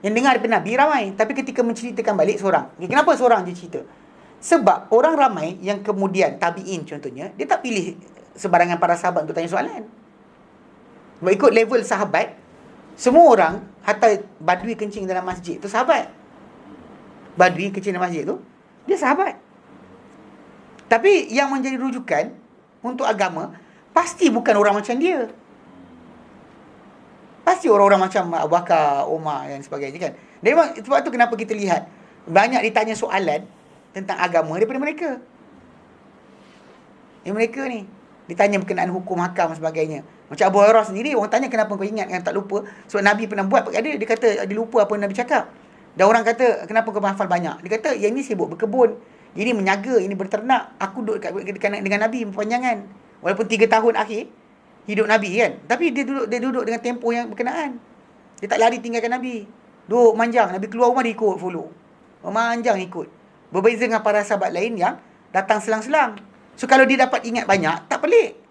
Yang dengar daripada Nabi ramai, tapi ketika menceritakan balik seorang. Kenapa seorang je cerita? Sebab orang ramai yang kemudian tabi'in contohnya, dia tak pilih sebarangan para sahabat untuk tanya soalan. Sebab ikut level sahabat, semua orang, hatta badui kencing dalam masjid tu sahabat. Badui kencing dalam masjid tu, dia sahabat. Tapi yang menjadi rujukan untuk agama, pasti bukan orang macam dia. Pasti orang-orang macam Abu Bakar, Umar dan sebagainya kan. Dan sebab tu kenapa kita lihat banyak ditanya soalan tentang agama daripada mereka. Mereka ni ditanya berkenaan hukum hakam dan sebagainya. Macam Abu Hurairah sendiri, orang tanya kenapa kau ingat kan tak lupa. Sebab Nabi pernah buat, dia kata dia lupa apa Nabi cakap. Dan orang kata kenapa kau hafal banyak. Dia kata yang ni sibuk berkebun, ini menjaga, ini berternak. Aku duduk dengan Nabi berpanjangan. Walaupun 3 tahun akhir hidup Nabi kan, tapi dia duduk dengan tempoh yang berkenaan. Dia tak lari tinggalkan Nabi. Duduk manjang, Nabi keluar rumah dia ikut follow. Manjang ikut. Berbeza dengan para sahabat lain yang datang selang-selang. So kalau dia dapat ingat banyak, tak pelik.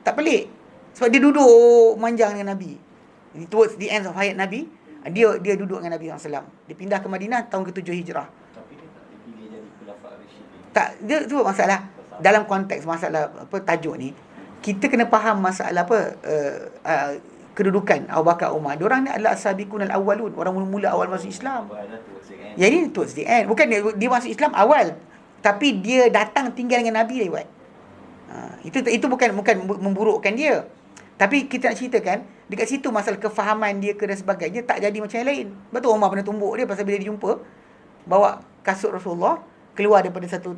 Tak pelik. Sebab dia duduk manjang dengan Nabi. Towards the end of hayat Nabi, dia duduk dengan Nabi SAW. Dia pindah ke Madinah tahun ke-7 Hijrah. Tapi dia tak dipilih jadi khulafa Rasyidin. Tak, dia tu masalah. Dalam konteks masalah apa tajuk ni, kita kena faham masalah kedudukan Abu Bakar, Umar. Diorang ni adalah as-sabiqun al-awwalun, orang mula-mula awal masuk Islam. Jadi towards the end. Bukan dia masuk Islam awal, tapi dia datang tinggal dengan Nabi lewat. Itu bukan memburukkan dia. Tapi kita nak ceritakan dekat situ masalah kefahaman dia ke dan sebagainya tak jadi macam yang lain. Betul Umar pernah tumbuk dia pasal bila dia jumpa bawa kasut Rasulullah keluar daripada satu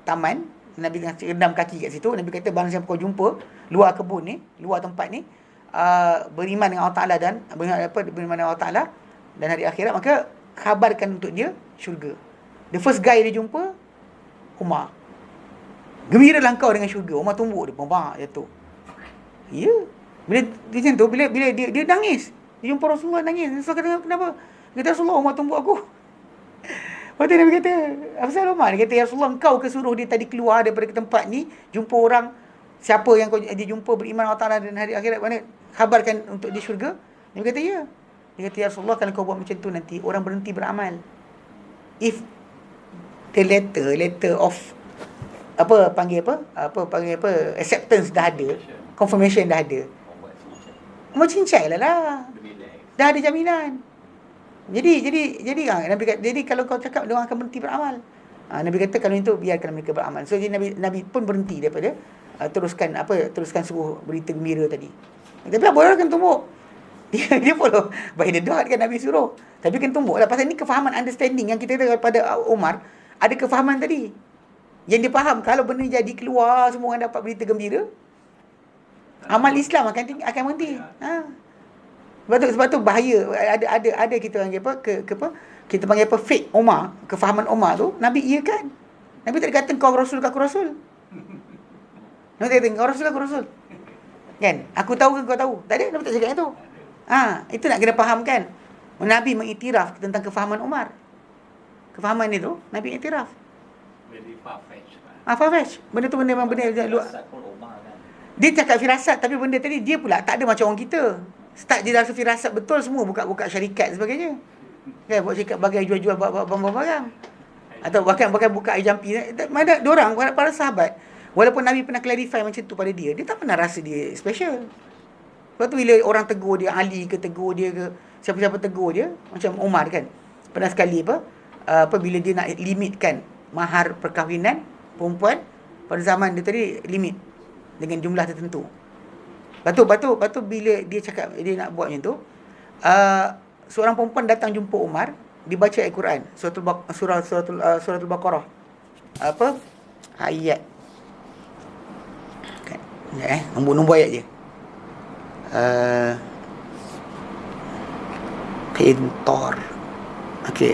taman. Nabi tengah rendam kaki kat situ. Nabi kata barang siapa kau jumpa luar kebun ni, luar tempat ni, beriman dengan Allah Ta'ala dan beriman dengan Allah Ta'ala dan hari akhirat, maka khabarkan untuk dia syurga. The first guy dia jumpa Umar. Gembiralah kau dengan syurga. Umar tumbuk dia, bang jatuh. Ya. Bila dia macam tu, bila dia nangis. Dia jumpa Rasulullah nangis. So kata kenapa? Dia kata Rasulullah, Umar tumbuk aku. Lepas tu Nabi kata, apasal Umar? Dia kata, ya Rasulullah, engkau kesuruh dia tadi keluar daripada tempat ni, jumpa orang, siapa yang dia jumpa beriman Allah Ta'ala dan hari akhirat, mana khabarkan untuk dia syurga. Nabi kata, ya. Dia kata, ya Rasulullah, kalau kau buat macam tu nanti, orang berhenti beramal. If the letter of acceptance dah ada, confirmation dah ada, Umar cincai lah. Dah ada jaminan. Jadi Nabi kata, jadi kalau kau cakap dia orang akan berhenti beramal. Nabi kata kalau itu biarkan mereka beramal. So jadi Nabi pun berhenti daripada teruskan suruh berita gembira tadi. Tapi Abu Hurairah kan tumbuk. Dia follow by the dot kan Nabi suruh. Tapi kan tumbuk lah pasal ni kefahaman understanding yang kita kata pada Umar, ada kefahaman tadi. Yang dia faham kalau benda jadi keluar semua orang dapat berita gembira, amal Islam akan berhenti. Sebab tu bahaya. Ada kita panggil kita panggil fake Umar, kefahaman Umar tu Nabi iakan. Nabi tak kata kau Rasul ke aku Rasul. Nabi tak kata kau Rasul ke aku Rasul. Kan? Aku tahu ke kau tahu. Tak ada, Nabi tak cakap itu. Itu nak kena faham kan. Nabi mengiktiraf tentang kefahaman Umar. Kefahaman itu Nabi iktiraf. Very far-fetched. Far-fetched. Benda tu benda luar. Dia cakap firasat, tapi benda tadi dia pula tak ada macam orang kita. Start je rasa firasat betul semua, buka-buka syarikat sebagainya. Kan, buat syarikat bagai jual-jual barang-barang. Atau bahkan buka air jampi. Mana diorang, para sahabat, walaupun Nabi pernah clarify macam tu pada dia tak pernah rasa dia special. Lepas tu bila orang tegur dia, Ali ke tegur dia ke, siapa-siapa tegur dia, macam Umar kan, pernah sekali bila dia nak limitkan mahar perkahwinan perempuan pada zaman dia tadi, limit dengan jumlah tertentu. Lepas tu bila dia cakap dia nak buat macam tu, seorang perempuan datang jumpa Umar, dibaca Al-Quran, suratul Baqarah. Ayat. Kan. Nombor ayat je. Qintar. Okey,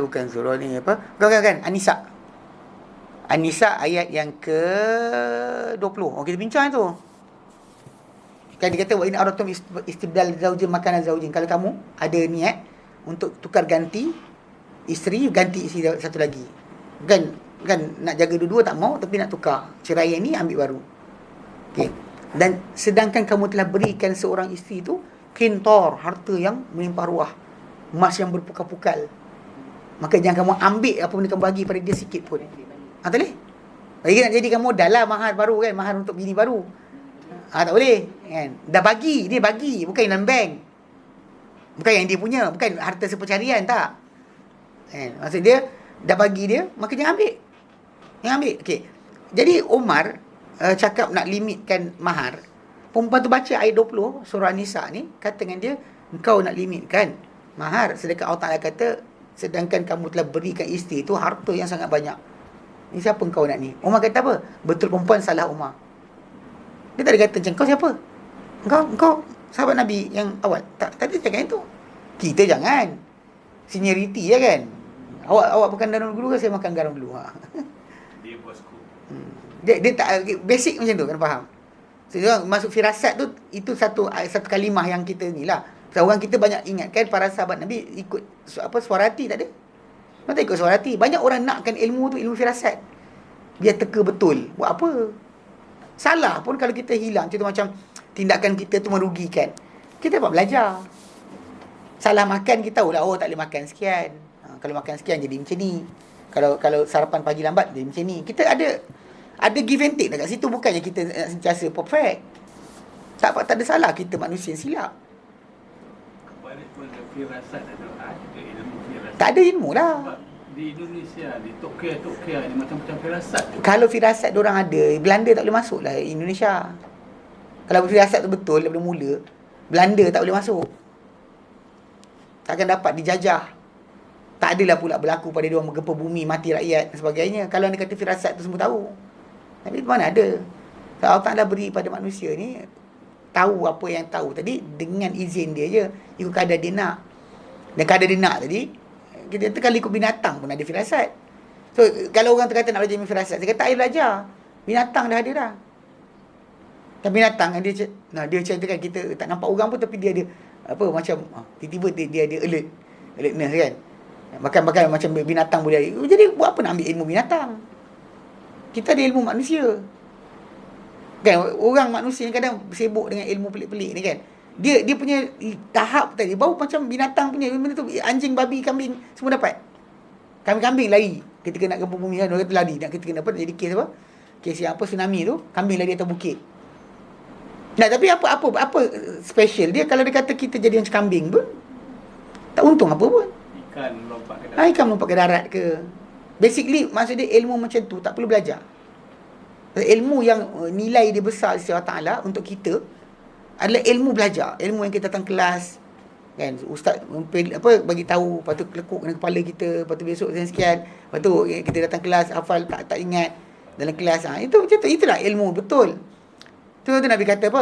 bukan surah ni apa? Bukan. An-Nisa ayat yang ke-20. Kita bincang tu. Kan dia kata wa in aratum istibdal zaujin makanan zaujin. Kalau kamu ada niat untuk tukar ganti isteri satu lagi. Kan nak jaga dua-dua tak mau, tapi nak tukar. Ceraian ni ambil baru. Okey. Dan sedangkan kamu telah berikan seorang isteri tu qintar, harta yang melimpah ruah, emas yang berpukal-pukal. Maka jangan kamu ambil apa benda kamu bagi pada dia sikit pun. Tak boleh. Lagi nak jadikan modal lah mahar baru kan, mahar untuk bini baru. Tak boleh kan. Dah bagi, dia bagi, bukan dalam bank. Bukan yang dia punya, bukan harta sepercarian, tak. Kan? Maksud dia dah bagi dia, maka jangan ambil. Okey. Jadi Umar cakap nak limitkan mahar. Perempuan tu baca ayat 20 surah Nisa ni, kata dengan dia, engkau nak limitkan mahar, sedangkan Allah Ta'ala kata, sedangkan kamu telah berikan isteri tu harta yang sangat banyak. Ni siapa engkau nak ni? Umar kata apa? Betul perempuan, salah Umar. Dia tak ada kata macam, kau siapa? Engkau sahabat Nabi yang awal. Tak ada cakap itu. Kita jangan. Seniority ya kan? Awak makan garam dulu ke saya makan garam dulu? Dia bosku. Dia tak basic macam tu, kan faham? So, masuk firasat tu, itu satu kalimah yang kita ni lah. Orang kita banyak ingatkan para sahabat Nabi ikut suara hati, tak ada. Mereka ikut suara hati. Banyak orang nakkan ilmu tu, ilmu firasat. Biar teka betul. Buat apa? Salah pun kalau kita hilang. Contoh macam tindakan kita tu merugikan. Kita dapat belajar. Salah makan, kita tahulah, tak boleh makan sekian. Kalau makan sekian jadi macam ni. Kalau sarapan pagi lambat jadi macam ni. Kita ada give and take dekat situ. Bukannya kita sentiasa perfect. Tak ada salah, kita manusia yang silap. Firasat ada ilmu firasat. Tak ada ilmu lah. Sebab di Indonesia, di Tokyo ni macam-macam firasat tu. Kalau firasat diorang ada, Belanda tak boleh masuk lah Indonesia. Kalau firasat tu betul daripada mula, Belanda tak boleh masuk. Takkan dapat dijajah. Tak adalah pula berlaku pada diorang gempa bumi, mati rakyat dan sebagainya. Kalau anda kata firasat tu semua tahu. Tapi mana ada. Allah Ta'ala beri pada manusia ni tahu apa yang tahu tadi dengan izin dia je, ikut kadar dia nak. Dan kadar dia nak tadi, kita kata kalau ikut binatang pun ada firasat. So kalau orang kata nak belajar firasat, saya kata air belajar. Binatang dah ada dah. Dan binatang dia ceritakan, kita tak nampak orang pun, tapi dia ada macam tiba-tiba dia ada alertness kan. Bahkan macam binatang boleh ada. Jadi buat apa nak ambil ilmu binatang? Kita ada ilmu manusia. Kan, orang manusia kadang sibuk dengan ilmu pelik-pelik ni kan. Dia punya tahap tadi baru macam binatang punya benda tu. Anjing, babi, kambing semua dapat. Kambing lari ketika nak gempa bumi kan, orang kata lari. Nak ketika dapat jadi kes apa? Kes yang tsunami tu, kambing lari atas bukit. Nah, tapi apa special dia kalau dia kata kita jadi macam kambing pun tak untung apa pun. Ikan melompat ke darat. Ikan melompat ke darat ke. Basically maksud dia ilmu macam tu tak perlu belajar. Ilmu yang nilai dia besar di sisi Allah Ta'ala untuk kita adalah ilmu belajar. Ilmu yang kita datang kelas kan, ustaz bagi tahu, lepas tu kelekuk kena kepala kita, lepas tu besok sekian, lepas tu kita datang kelas hafal tak ingat dalam kelas. Itu macam tu, itulah ilmu betul. Tu Nabi kata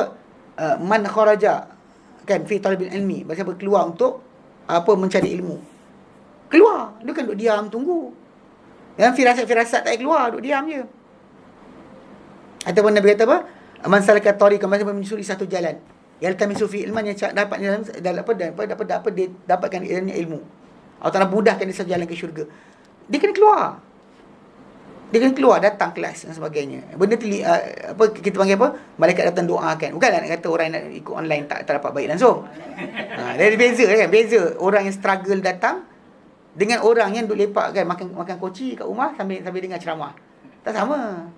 man kharaja kan fi talabil ilmi, siapa keluar untuk mencari ilmu, keluar, dia kan duduk diam tunggu. Dan firasat tak keluar, duduk diam je. Ataupun Nabi kata man salaka tariqan, macam menyusuri satu jalan, yaltamisu fi ilman, yang dapat dia dapatkan ilmu. Allah Ta'ala mudahkan dia satu jalan ke syurga. Dia kena keluar. Dia kena keluar, datang kelas dan sebagainya. Benda apa kita panggil apa? Malaikat datang doakan. Bukanlah nak kata orang yang nak ikut online tak dapat baik langsung. Dia beza kan? Beza orang yang struggle datang dengan orang yang duk lepak kan, makan koci kat rumah sambil dengar ceramah. Tak sama.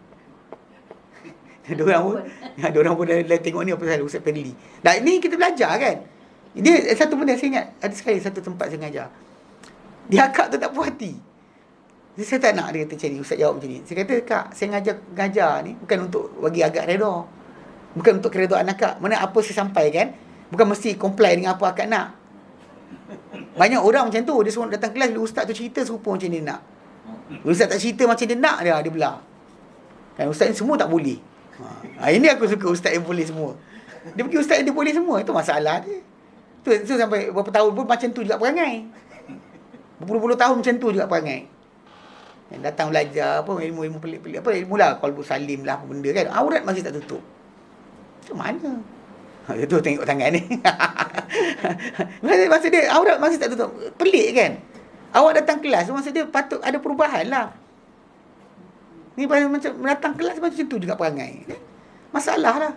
Diorang pun dah tengok ni apa pasal Ustaz Fadli. Dan ini kita belajar kan. Dia satu benda saya ingat, ada sekali satu tempat saya mengajar. Dia akak tu tak puas hati. Saya tak nak, dia kata macam ni, Ustaz jawab macam ni. Saya kata, Kak, saya ngajar ni bukan untuk bagi agak redha. Bukan untuk keredaan akak. Mana apa saya sampaikan, bukan mesti comply dengan apa akak nak. Banyak orang macam tu, dia suruh datang kelas, bila ustaz tu cerita serupa macam dia nak. Bila ustaz tak cerita macam dia nak, dia belah. Kan ustaz ni semua tak boleh. Ini aku suka ustaz yang boleh semua. Dia pergi ustaz yang dia boleh semua, itu masalah dia. Tu sampai berapa tahun pun macam tu juga perangai. Berpuluh-puluh tahun macam tu juga perangai. Yang datang belajar apa ilmu-ilmu pelik-pelik apa ilmu lah qalbu salim lah apa benda kan, aurat masih tak tutup. Macam mana? Itu tengok tangan ni. Masa dia aurat masih tak tutup. Pelik kan? Awak datang kelas masa dia patut ada perubahan lah. Ni macam datang kelas macam tu juga perangai. Masalah lah.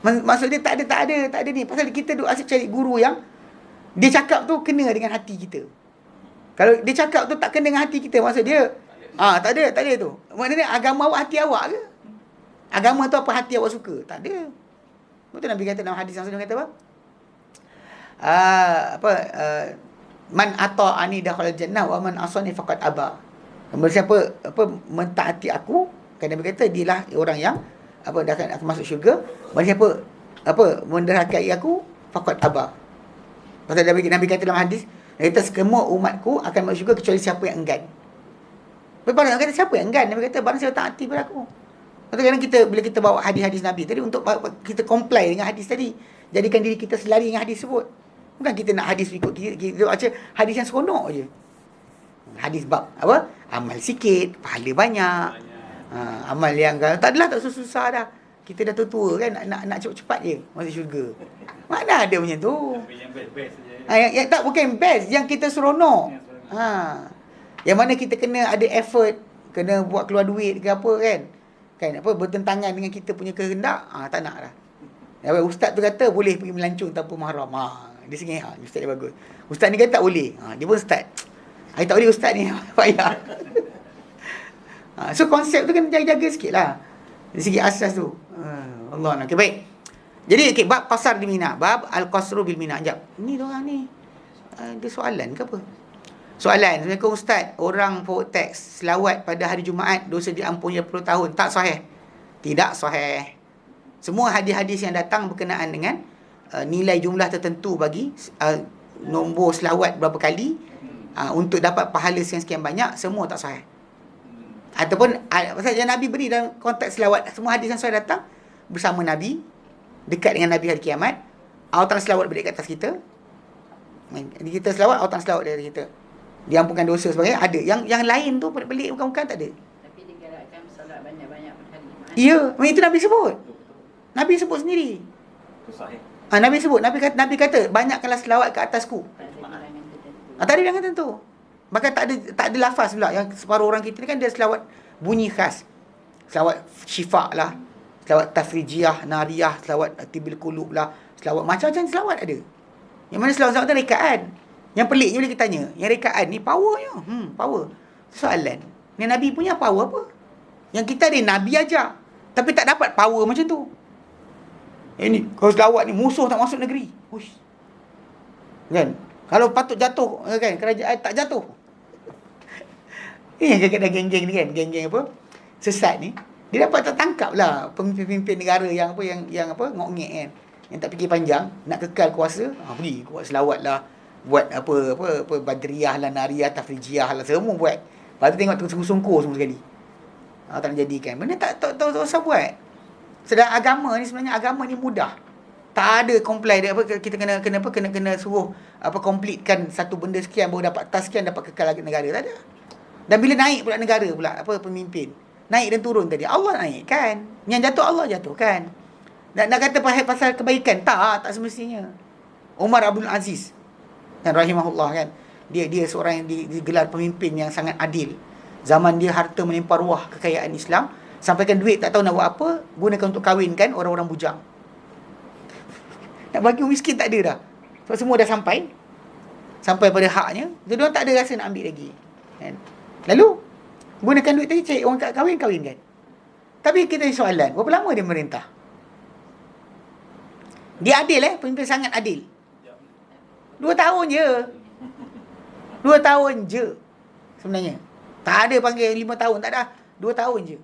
Maksud dia tak ada ni. Pasal kita duk asyik cari guru yang dia cakap tu kena dengan hati kita. Kalau dia cakap tu tak kena dengan hati kita, maksud dia tak ada tu. Maknanya agama awak hati awak ke? Agama tu apa hati awak suka? Tak ada. Betul Nabi kata dalam hadis yang sebelum kata apa? Man ata'ani dakhala jannah wa man asani faqad aba. Siapa mentaati aku, kan Nabi kata dialah orang yang dah akan masuk syurga. Barang siapa menderhakai aku faqad aba. Pasal Nabi kata dalam hadis, dia kata semua umatku akan masuk syurga kecuali siapa yang enggan. Barang kata siapa yang enggan? Nabi kata barang siapa taati pada aku. Kadang-kadang bila kita bawa hadis-hadis Nabi tadi untuk kita comply dengan hadis tadi, jadikan diri kita selari dengan hadis tersebut. Bukan kita nak hadis ikut kita baca hadis yang seronok je. Hadis bab apa? Amal sikit, pahala banyak. Amal yang tak adalah tak susah dah. Kita dah tua kan, nak cepat-cepat je masuk syurga. Mana ada macam tu? Yang best je. Yang tak bukan best, yang kita seronok. Yang mana kita kena ada effort, kena buat keluar duit ke apa kan? Kan bertentangan dengan kita punya kehendak, tak nak dah. Ustaz tu kata boleh pergi melancong tanpa mahram. Dia sengih, ustaz ni bagus. Ustaz ni kata tak boleh. Dia pun start. I tak boleh ustaz ni, payah. So konsep tu kena jaga-jaga sikit lah. Dari segi asas tu. Allah nak. Okay, baik. Jadi bab qasar di Mina. Bab al-qasru bil Mina. Sekejap. Ni diorang ni. Ada soalan ke apa? Soalan. Assalamualaikum Ustaz. Orang forward text selawat pada hari Jumaat dosa diampuni 10 tahun. Tak sahih. Tidak sahih. Semua hadis-hadis yang datang berkenaan dengan nilai jumlah tertentu bagi nombor selawat berapa kali untuk dapat pahala sekian banyak, semua tak sahih. Ataupun pasal yang Nabi beri dalam konteks selawat, semua hadis yang sahih datang bersama Nabi, dekat dengan Nabi hari kiamat. Allah Ta'ala selawat balik kat atas kita. Kita selawat, Allah Ta'ala selawat dari kita. Diampunkan dosa sebagainya. Ada. Yang lain tu pelik-pelik bukan tak ada. Tapi digalakkan solat banyak-banyak pada hari Jumaat. Ya, itu Nabi sebut. Nabi sebut sendiri. Itu sahih. Nabi sebut, Nabi kata banyakkanlah selawat ke atasku. Tak ada bilangan tentu. Bahkan tak ada lafaz pula. Yang separuh orang kita ni kan dia selawat bunyi khas. Selawat syifa lah, selawat tafrijiyah, nariyah, selawat tibil qulub lah, selawat macam-macam selawat ada. Yang mana selawat-selawat tu rekaan. Yang peliknya boleh kita tanya, yang rekaan ni powernya. Power. Soalan, ni Nabi punya power apa? Yang kita ada Nabi ajar, tapi tak dapat power macam tu. Ini kalau selawat ni musuh tak masuk negeri. Uish. Kan? Kalau patut jatuh kan, kerajaan tak jatuh. Ini kadang-kadang geng-geng ni kan, geng-geng apa? Sesat ni, dia dapat tertangkap lah pemimpin-pemimpin negara yang ngok-ngek kan. Yang tak fikir panjang, nak kekal kuasa, pergi buat selawat lah, buat apa badriyah lah, nariyah, tafrijiyah lah, semua buat. Lepas tu tengok tersungkur semua sekali. Tak nak jadikan. Benda tak usah buat. Sedang agama ni sebenarnya agama ni mudah. Tak ada comply dia kita kena suruh completekan satu benda sekian baru dapat tas sekian dapat kekal negara, tak ada. Dan bila naik pula negara pula pemimpin, naik dan turun tadi Allah naikkan, yang jatuh Allah jatuhkan. Nak kata pasal kebaikan tak semestinya. Umar Abdul Aziz kan rahimahullah kan, dia seorang yang digelar pemimpin yang sangat adil. Zaman dia harta melimpah ruah, kekayaan Islam. Sampaikan duit tak tahu nak buat apa, gunakan untuk kahwinkan orang-orang bujang. Nak bagi orang miskin tak ada dah. Sebab semua dah sampai pada haknya. Jadi orang tak ada rasa nak ambil lagi, kan? Lalu gunakan duit tadi cari orang kahwinkan. Tapi kita ada soalan, berapa lama dia merintah? Dia adil, pemimpin sangat adil. 2 tahun je. 2 tahun je sebenarnya. Tak ada panggil 5 tahun, tak ada. 2 tahun je.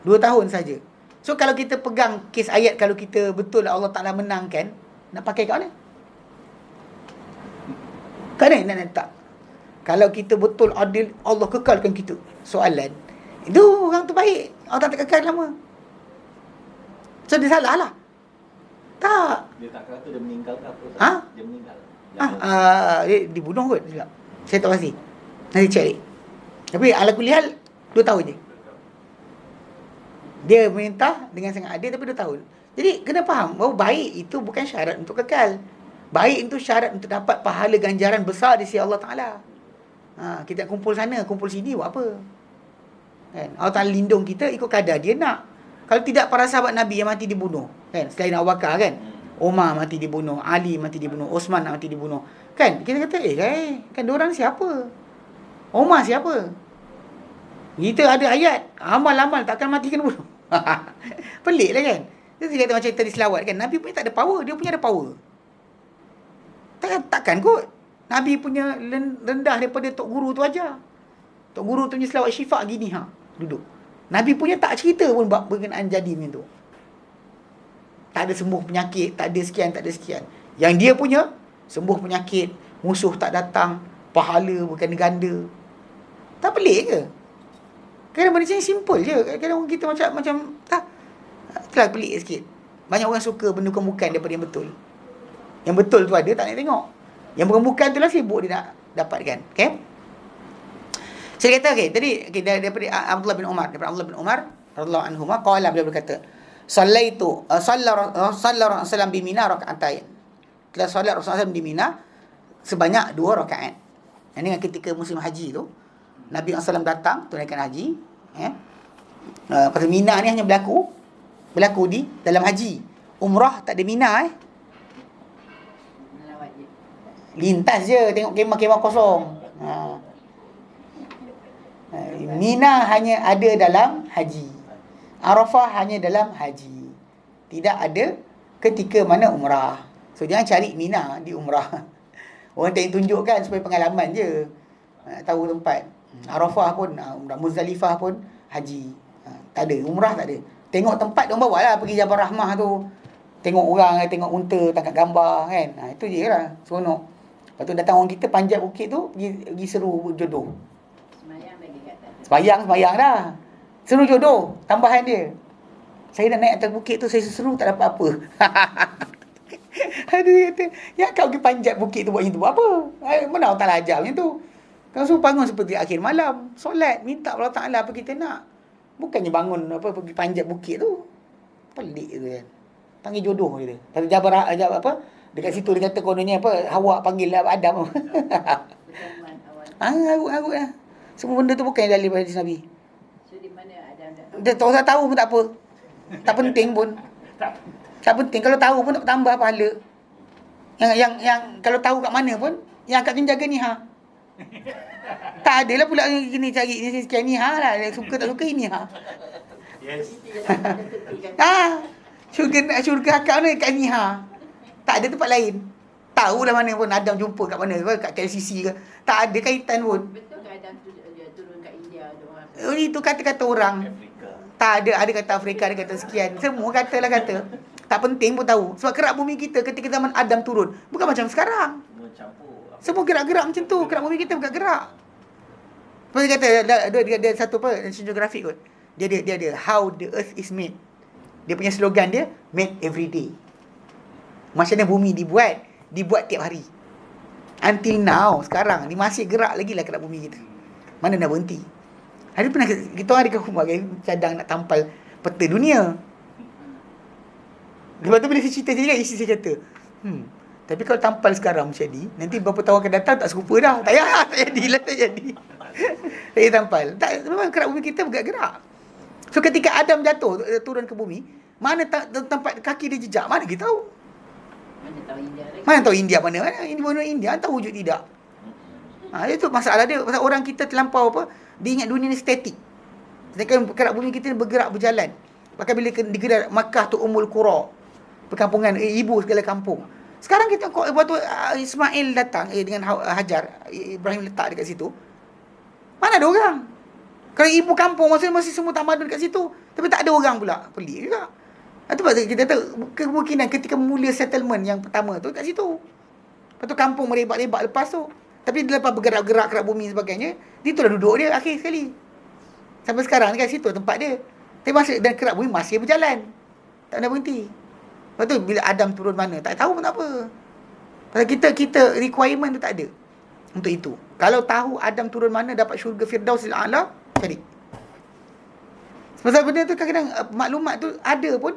2 tahun saja. So kalau kita pegang kes ayat, kalau kita betul Allah Ta'ala menangkan, nak pakai kat mana? Kat mana nak letak? Kalau kita betul adil, Allah kekalkan kita. Soalan, itu orang tu baik, Allah tak kekal lama. So dia salah lah. Tak. Dia tak kata dia meninggal ke apa? Ha? Dia meninggal. Dia dibunuh kot. Saya tak pasti. Nanti cari. Tapi ala kulihal 2 tahun je. Dia merintah dengan sangat adil tapi 2 tahun. Jadi kena faham bahawa baik itu bukan syarat untuk kekal. Baik itu syarat untuk dapat pahala ganjaran besar di sisi Allah Ta'ala. Kita kumpul sana, kumpul sini buat apa? Kan? Allah Ta'ala lindung kita ikut kadar dia nak. Kalau tidak, para sahabat Nabi yang mati dibunuh, kan? Selain Abu Bakar, kan? Umar mati dibunuh, Ali mati dibunuh, Osman mati dibunuh. Kan? Kita kata, kan diorang siapa? Umar siapa? Kita ada ayat, amal-amal takkan mati kena bunuh. Pelik lah, kan? Dia kata macam tadi selawat, kan? Nabi punya tak ada power, dia punya ada power. Takkan kot. Nabi punya rendah daripada Tok Guru tu aja. Tok Guru tu punya selawat syifa gini, duduk. Nabi punya tak cerita pun berkenaan jadi macam tu. Tak ada sembuh penyakit, tak ada sekian, tak ada sekian. Yang dia punya, sembuh penyakit, musuh tak datang, pahala bukan ganda. Tak pelik ke? Kadang-kadang benda macam simple je. Kadang-kadang kita macam itulah pelik sikit. Banyak orang suka benda bukan daripada yang betul. Yang betul tu ada, tak nak tengok. Yang bukan tu lah sibuk dia nak dapatkan. Okay? Saya kata, tadi daripada Abdullah bin Umar radhiyallahu anhuma qala, beliau berkata, sallallahu wasallam bi Mina rakaatain. Telah solat Rasulullah SAW di Mina sebanyak 2 rakaat. Ini ketika musim haji tu, Nabi SAW datang tunaikan haji, pasal Mina ni hanya berlaku di dalam haji. Umrah tak ada Mina, lintas je, tengok kemah-kemah kosong. Mina hanya ada dalam haji. Arafah hanya dalam haji. Tidak ada ketika mana umrah. So jangan cari Mina di umrah. Orang tak tunjukkan supaya pengalaman je. Tahu tempat. Arafah pun umrah, Muzdalifah pun haji. Tak ada, umrah tak ada. Tengok tempat dia bawa lah, pergi Jabal Rahmah tu. Tengok orang, tengok unta, tangkap gambar, kan. Itu je lah, seronok. Lepas tu datang orang kita panjat bukit tu, pergi seru jodoh. Sembayang dah. Seru jodoh, tambahan dia. Saya dah naik atas bukit tu, saya seru tak dapat apa. Dia kata, ya kau pergi panjat bukit tu buat macam tu, buat apa? Mana Allah Ta'ala ajar macam tu? Kau suruh bangun seperti akhir malam, solat, minta Allah Ta'ala apa kita nak. Bukannya bangun pergi panjat bukit tu. Pelik tu kan. Panggil jodoh dia. Kata Jabar apa? Dekat situ dia kata kononnya Hawa panggil Adam. Arut lah. Semua benda tu bukan yang dalil hadis Nabi. So di mana Adam Dia tak usah tahu pun tak apa. Tak penting pun. Tak penting. Kalau tahu pun tak tambah pahala. Yang kalau tahu kat mana pun, yang kat jaga ni tak adalah pula gini cari ni sekian ni lah. Suka tak suka ini Yes. Syurga akak ni kat ni tak ada tempat lain. Tahulah mana pun Adam jumpa kat mana, kat KLCC ke. Tak ada kaitan pun. Betul ke Adam dia turun kat India ada orang? Itu kata-kata orang. Afrika. Tak ada kata Afrika, ada kata sekian. Semua katalah kata. Tak penting pun tahu. Sebab kerak bumi kita ketika zaman Adam turun bukan macam sekarang. Semua campur. Semua gerak-gerak macam tu. Kerak bumi kita bergerak. Lepas dia kata dia satu National Geographic kot. Dia ada how the earth is made. Dia punya slogan dia made every day. Macam mana bumi dibuat tiap hari. Until now, sekarang ni masih gerak lagi lah kerak bumi kita. Mana nak berhenti? Ada pernah kita orang dekat rumah cadang nak tampal peta dunia. Lepas tu bila saya cerita isteri saya kata, Tapi kalau tampal sekarang macam ni, nanti beberapa tahun akan datang tak serupa dah. Tak payah, tak jadilah, tak jadi. Tak jadi tampal. Tak, memang kerak bumi kita bergerak-gerak. So ketika Adam jatuh, turun ke bumi, mana tempat kaki dia jejak, mana kita tahu? Mana tahu India lagi. Mana tahu India mana? Mana India tahu wujud tidak. Itu masalah dia. Pasal orang kita terlampau apa? Dia ingat dunia ni statik. Sedangkan kerak bumi kita ni bergerak, berjalan. Bahkan bila digelar Makkah tu Ummul Qura, perkampungan ibu segala kampung. Sekarang kita waktu Ismail datang dengan Hajar, Ibrahim letak dekat situ. Mana ada orang? Kalau ibu kampung masih semua tamadun dekat situ, tapi tak ada orang pula. Pelik juga. Itu pasal kita tahu kemungkinan ketika mula settlement yang pertama tu kat situ. Lepas tu kampung merebak-rebak lepas tu. Tapi dia lepas bergerak-gerak kerak bumi dan sebagainya, dia itulah duduk dia akhir sekali. Sampai sekarang kat situ tempat dia. Tapi masih, dan kerak bumi masih berjalan. Tak ada berhenti. Lepas tu bila Adam turun mana, tak tahu pun tak apa. Pasal kita requirement tu tak ada untuk itu. Kalau tahu Adam turun mana dapat syurga Firdausil A'la, cari. Pasal benda tu kadang-kadang maklumat tu ada pun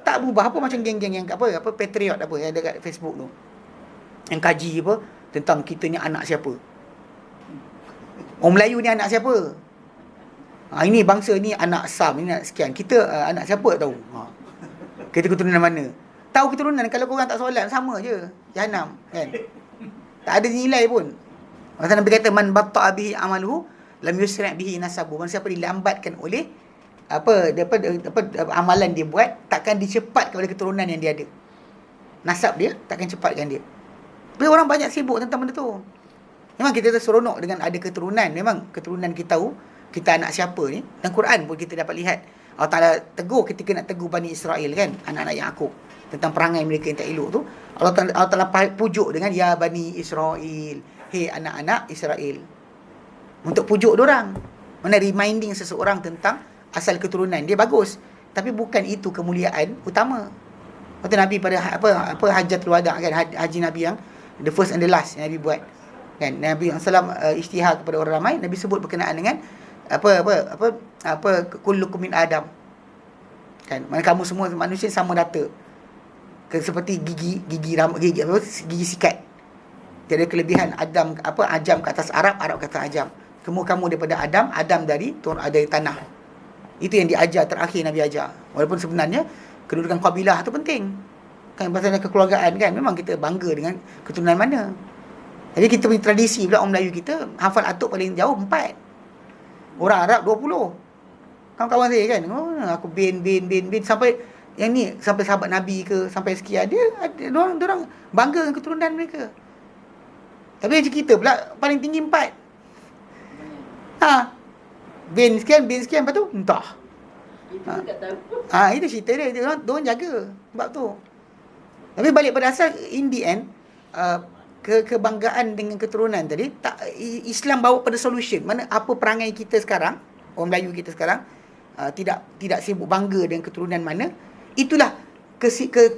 tak berubah. Apa macam geng-geng yang apa patriot apa yang ada kat Facebook tu, yang kaji apa tentang kita ni anak siapa, orang Melayu ni anak siapa, ini bangsa ni anak Sam, ni anak sekian, kita anak siapa tak tahu. Kita keturunan mana? Tahu keturunan, kalau korang tak solat sama je Jahanam kan. Tak ada nilai pun. Masa Nabi kata man batta'a bihi amaluhu lam yusri' bihi nasabu. Man siapa dilambatkan oleh apa amalan dia buat, takkan dicepat kepada keturunan yang dia ada. Nasab dia takkan cepatkan dia. Tapi orang banyak sibuk tentang benda tu. Memang kita terseronok dengan ada keturunan. Memang keturunan kita tahu kita anak siapa ni. Dan Quran pun kita dapat lihat Allah Ta'ala tegur ketika nak tegur Bani Israel kan, anak-anak Ya'qub, tentang perangai mereka yang tak elok tu. Allah Ta'ala pujuk dengan ya Bani Israel, hei anak-anak Israel, untuk pujuk diorang. Mana reminding seseorang tentang asal keturunan dia bagus, tapi bukan itu kemuliaan utama. Waktu Nabi pada apa Hajjatul Wada' kan, haji Nabi yang the first and the last yang Nabi buat kan, Nabi SAW isytihar kepada orang ramai. Nabi sebut berkenaan dengan apa kullukum min Adam kan, mana kamu semua manusia sama data, seperti gigi sikat. Tiada kelebihan Adam Ajam ke atas Arab, Arab ke atas Ajam. Semua kamu daripada Adam dari tanah. Itu yang diajar terakhir Nabi ajar. Walaupun sebenarnya kedudukan kabilah tu penting kan, pasal kekeluargaan kan, memang kita bangga dengan keturunan mana. Tapi kita punya tradisi pula, orang Melayu kita hafal atuk paling jauh 4. Orang Arab 20. Kawan-kawan saya kan, aku bin sampai yang ni, sampai sahabat Nabi ke, sampai sekian, dia orang bangga dengan keturunan mereka. Tapi macam kita pula paling tinggi 4. Bin sekian, lepas tu entah. Itu tak tahu. Itu cerita dia. Diorang jaga sebab tu. Tapi balik pada asal, in the end, kebanggaan dengan keturunan tadi, Islam bawa pada solution. Mana apa perangai kita sekarang, orang Melayu kita sekarang, tidak sibuk bangga dengan keturunan mana. Itulah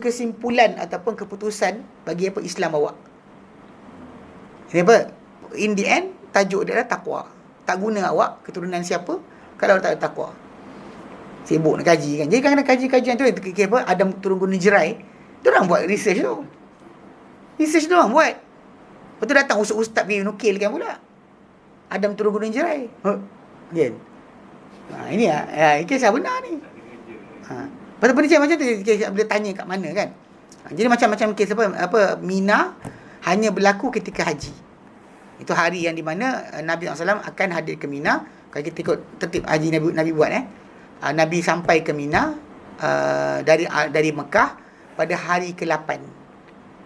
kesimpulan ataupun keputusan bagi apa Islam bawa. Kenapa? In the end, tajuk dia adalah takwa. Tak guna awak keturunan siapa kalau tak ada takwa. Sibuk nak kaji kan. Jadi kadang-kadang kaji-kajian tu kira apa, Adam turun gunung Jerai, diorang buat research tu. Research diorang buat. Lepas tu datang ustaz pergi nukilkan pula Adam turun gunung Jerai. Kan? Ini kisah benar ni. Pasal benda macam tu bila tanya kat mana kan. Jadi macam-macam kes apa Mina hanya berlaku ketika haji. Itu hari yang di mana Nabi SAW akan hadir ke Mina. Kalau kita ikut tertib haji Nabi buat Nabi sampai ke Mina dari Mekah pada hari ke-8.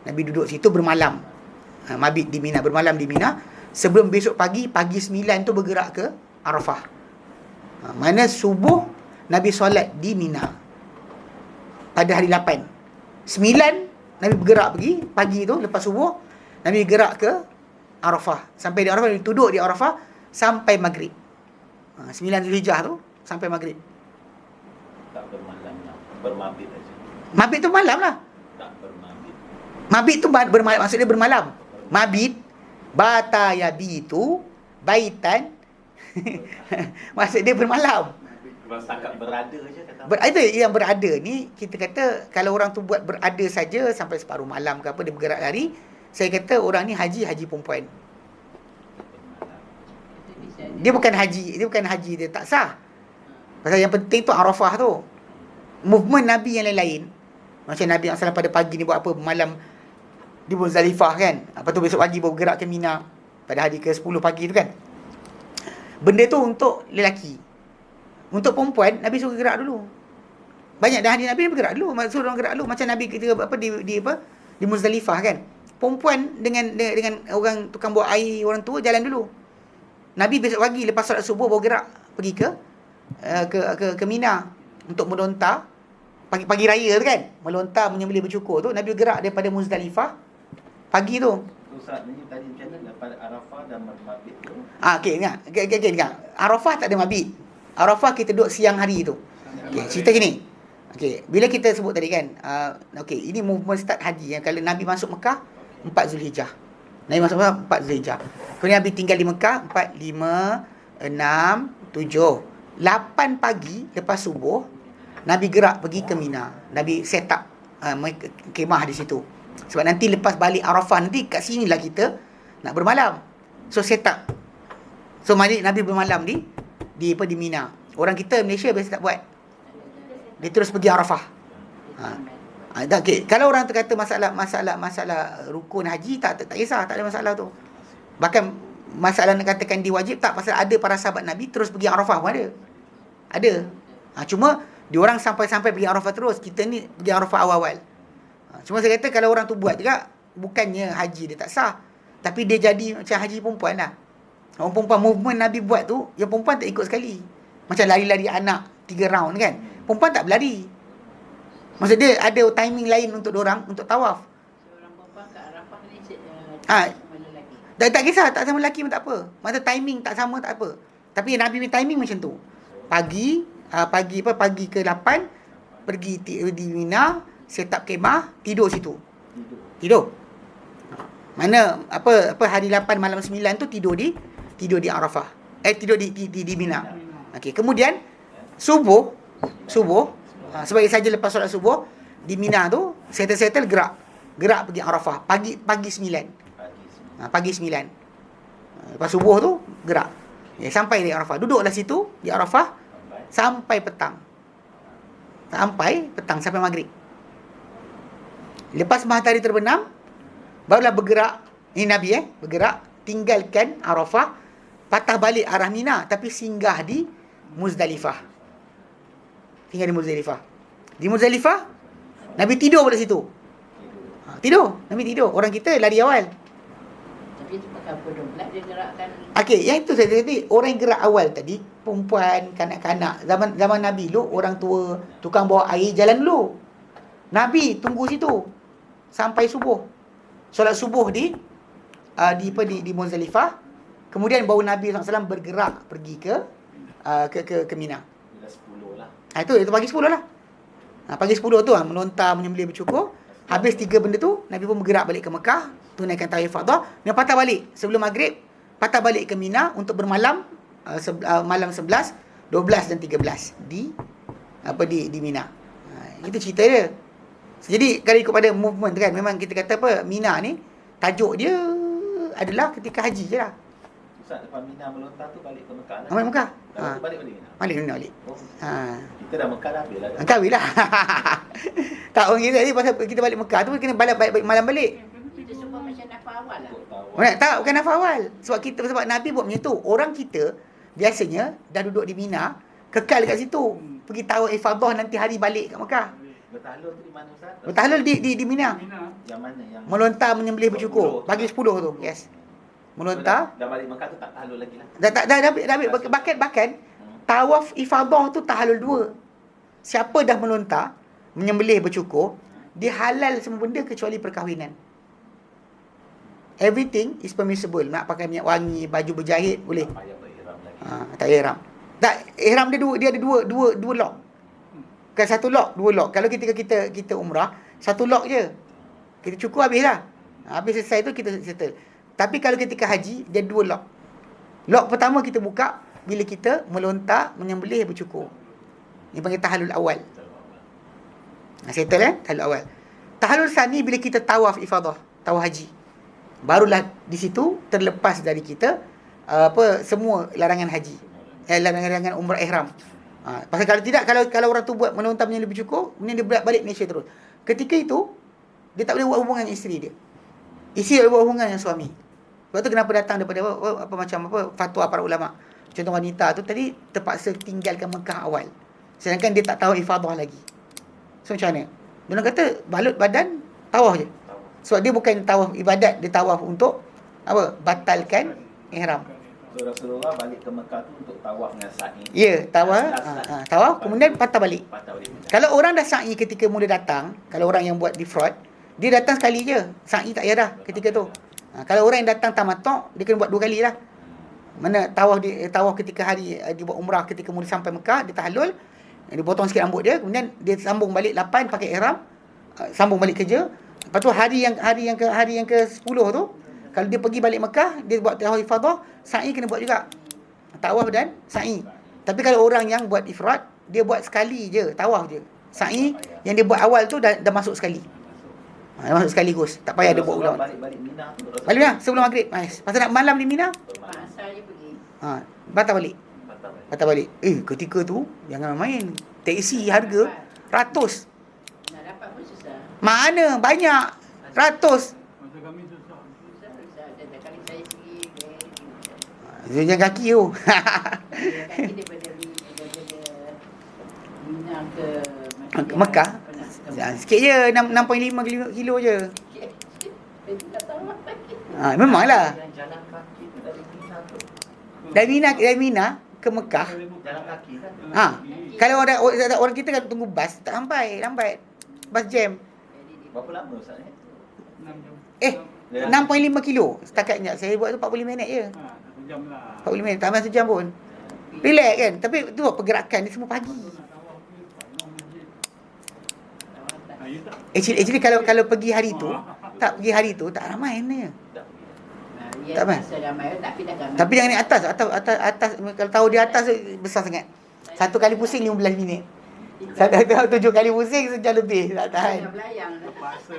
Nabi duduk situ bermalam. Mabit di Mina, bermalam di Mina. Sebelum besok pagi 9 tu bergerak ke Arafah. Mana subuh Nabi solat di Mina pada hari 8. 9 Nabi bergerak pergi pagi tu, lepas subuh Nabi gerak ke Arafah. Sampai di Arafah, Nabi duduk di Arafah sampai maghrib. 9 Zulhijjah tu sampai maghrib. Tak bermalam lah, bermabit aja. Mabit tu malam lah. Tak bermabit. Mabit tu bermalam, maksudnya bermalam. Mabit bata yabitu baitan maksud dia bermalam. Cuma setakat berada je kata. Berada yang berada ni, kita kata kalau orang tu buat berada saja sampai separuh malam ke apa, dia bergerak lari, saya kata orang ni haji perempuan. Dia bukan haji dia tak sah. Pasal yang penting tu Arafah tu. Movement Nabi yang lain-lain, macam Nabi SAW pada pagi ni buat apa, malam di Muzdalifah kan, lepas tu besok pagi baru gerak ke Mina pada hari ke-10 pagi tu kan. Benda tu untuk lelaki. Untuk perempuan, Nabi suruh gerak dulu. Banyak dah hadis Nabi bergerak dulu, suruh orang gerak dulu. Macam Nabi kita di Muzdalifah kan. Perempuan dengan orang tukang buat air, orang tua jalan dulu. Nabi besok pagi lepas solat subuh baru gerak pergi ke Mina untuk melontar pagi raya tu kan. Melontar menyembelih bercukur tu, Nabi gerak daripada Muzdalifah pagi tu. Ustaz ni tadi macam mana daripada Arafah dan mabit tu? Okey ingat. Arafah tak ada mabit. Arafah kita duduk siang hari tu. Okey, cerita gini. Okey, bila kita sebut tadi kan, okey, ini movement start haji yang kalau Nabi masuk Mekah 4 Zulhijjah. Nabi masuk Mekah 4 Zulhijjah. Kemudian Nabi tinggal di Mekah 4, 5, 6, 7, 8 pagi lepas subuh Nabi gerak pergi ke Mina. Nabi set up kemah di situ. Sebab nanti lepas balik Arafah nanti kat sinilah kita nak bermalam. So set up. So Nabi bermalam di Mina. Orang kita Malaysia biasa tak buat. Dia terus pergi Arafah. Okay. Kalau orang terkata masalah rukun haji tak kisah, tak ada masalah tu. Bahkan masalah nak katakan diwajib tak, pasal ada para sahabat Nabi terus pergi Arafah pun ada. Cuma diorang sampai pergi Arafah terus, kita ni pergi Arafah awal-awal. Cuma saya kata kalau orang tu buat juga, bukannya haji dia tak sah, tapi dia jadi macam haji perempuan lah. Orang perempuan, movement Nabi buat tu, yang perempuan tak ikut sekali. Macam lari-lari anak 3 round kan, perempuan tak berlari. Maksud dia ada timing lain untuk dorang untuk tawaf. Orang perempuan kat Arafah ni Tak kisah, tak sama lelaki pun tak apa. Masa timing tak sama tak apa. Tapi Nabi punya timing macam tu. Pagi ke 8 pergi di Mina, set up kemah, tidur situ. Tidur. Mana hari 8 malam 9 tu tidur di Arafah. Tidur di Mina. Okey, kemudian subuh sebagai saja lepas solat subuh di Mina tu settle gerak pergi Arafah pagi 9. Pagi 9. Lepas subuh tu gerak. Sampai di Arafah. Duduklah situ di Arafah sampai petang. Sampai maghrib. Lepas matahari terbenam barulah bergerak. Ini Nabi bergerak tinggalkan Arafah, patah balik arah Mina, tapi singgah di Muzdalifah. Tinggal di Muzdalifah. Di Muzdalifah Nabi tidur pada situ. Nabi tidur. Orang kita lari awal. Tapi tu pakai podong pula dia gerakkan. Okey, yang itu saya tadi, orang yang gerak awal tadi, perempuan, kanak-kanak. Zaman Nabi dulu, orang tua, tukang bawa air jalan dulu. Nabi tunggu situ sampai subuh. Solat subuh di Muzdalifah. Kemudian baru Nabi SAW bergerak pergi ke Mina. Bila 10 lah. Itu pagi 10 lah. Pagi 10 tu melontar, menyembelih bercukur. Habis 3 benda tu, Nabi pun bergerak balik ke Mekah, tunaikan tawaf ifadah, dan patah balik sebelum maghrib, patah balik ke Mina untuk bermalam malam 11, 12 dan 13 di Mina. Itu cerita dia. Jadi kalau ikut pada movement kan, memang kita kata Mina ni tajuk dia adalah ketika haji je lah. Ustaz, lepas Mina melontar tu balik ke Mekah lah. Balik Mekah. Balik Mina. Balik. Oh. Kita dah Mekah dah habis lah. Kahwin lah. Tak, orang kita ni pasal kita balik Mekah tu kena balik malam balik. Kita semua macam nafas awal lah. Tak, bukan nafas awal. Sebab Nabi buat macam tu. Orang kita biasanya dah duduk di Mina, kekal dekat situ. Pergi tawaf ifadah nanti hari balik kat Mekah. Bertahlul tu di mana Ustaz? Bertahlul di Mina. Yang mana? Yang melontar menyembelih bercukur. Pagi 10 tu. Yes. Melontar. Dah balik Mekah tu tak tahlul lagi lah. Dah ambil. Bahkan tawaf ifadah tu tahlul 2. Siapa dah melontar menyembelih bercukur, dia halal semua benda kecuali perkahwinan. Everything is permissible. Nak pakai minyak wangi, baju berjahit boleh. Tak payah berihram lagi. Tak ihram. Tak, ihram dia ada dua lock. Bukan satu lock, 2 lock. Kalau kita umrah, 1 lock je. Kita cukup habislah. Habis selesai tu kita settle. Tapi kalau ketika haji, dia 2 lock. Lock pertama kita buka bila kita melontar, menyembelih bercukur. Ini panggil tahallul awal. Settle tahallul awal. Tahallul sani bila kita tawaf ifadah, tawaf haji. Barulah di situ terlepas dari kita semua larangan haji. Larangan umrah ihram. Pasal kalau tidak, kalau orang tu buat melontarnya lebih cukup, kemudian dia balik Malaysia terus. Ketika itu dia tak boleh buat hubungan dengan isteri dia. Isteri boleh buat hubungan dengan suami. Sebab tu kenapa datang daripada fatwa para ulama. Contoh wanita tu tadi terpaksa tinggalkan Mekah awal. Sedangkan dia tak tahu ifadah lagi. So macam mana? Dia kata balut badan, tawaf je. Sebab dia bukan tawaf ibadat, dia tawaf untuk batalkan ihram. So Rasulullah balik ke Mekah tu untuk tawaf dengan sa'i. Ya, tawaf. Tawaf kemudian patah balik. Kalau orang dah sa'i ketika mula datang, kalau orang yang buat defraud, dia datang sekali je. Sa'i tak payah dah ketika tu. Kalau orang yang datang tamattu', dia kena buat 2 kali lah. Mana tawaf ketika hari dia buat umrah, ketika mula sampai Mekah, dia tahallul, dia potong sikit rambut dia, kemudian dia sambung balik 8 pakai ihram, sambung balik kerja. Lepas tu hari yang ke-10 tu, kalau dia pergi balik Mekah, dia buat tawaf ifadah, sa'i kena buat juga. Tawaf dan sa'i. Tapi kalau orang yang buat ifrad, dia buat sekali je, tawaf je. Sa'i yang dia buat awal tu dah masuk sekali. Dah masuk sekaligus. Tak payah dia buat ulang. Balik Mina. Balik Mina sebelum maghrib. Pasal nak malam di Mina, Asal dia pergi. batal balik. Ketika tu jangan main. Teksi harga ratus. Nak dapat pun susah. Mana banyak ratus. Masa kami susah. Susah. Dan kali saya segi Jangan kaki tu. kaki daripada Mina ke Mekah. Sikit je 6.5 kilo je. Tak tahu lagi. Memanglah. Jalan kaki tu dari Mina tu. Dari Mina ke Mekah. Jalan kaki kan. Kalau orang kita kan tunggu bas, tak sampai, lambat. Bas jam. Berapa lama Ustaz ni? 6 jam. 6.5 kilo setakatnya. Saya buat tu 45 minit je. 1 jam lah. 45 minit, tak sampai sejam pun. Relax kan. Tapi tu pergerakan ni semua pagi. Actually kalau pergi hari tu, tak ramai sebenarnya. Tak apa. Tapi jangan naik atas. Atas kalau tahu di atas besar sangat. Satu kali pusing 15 minit. Satu 7 kali pusing sejam lebih tak tahan. Terpaksa.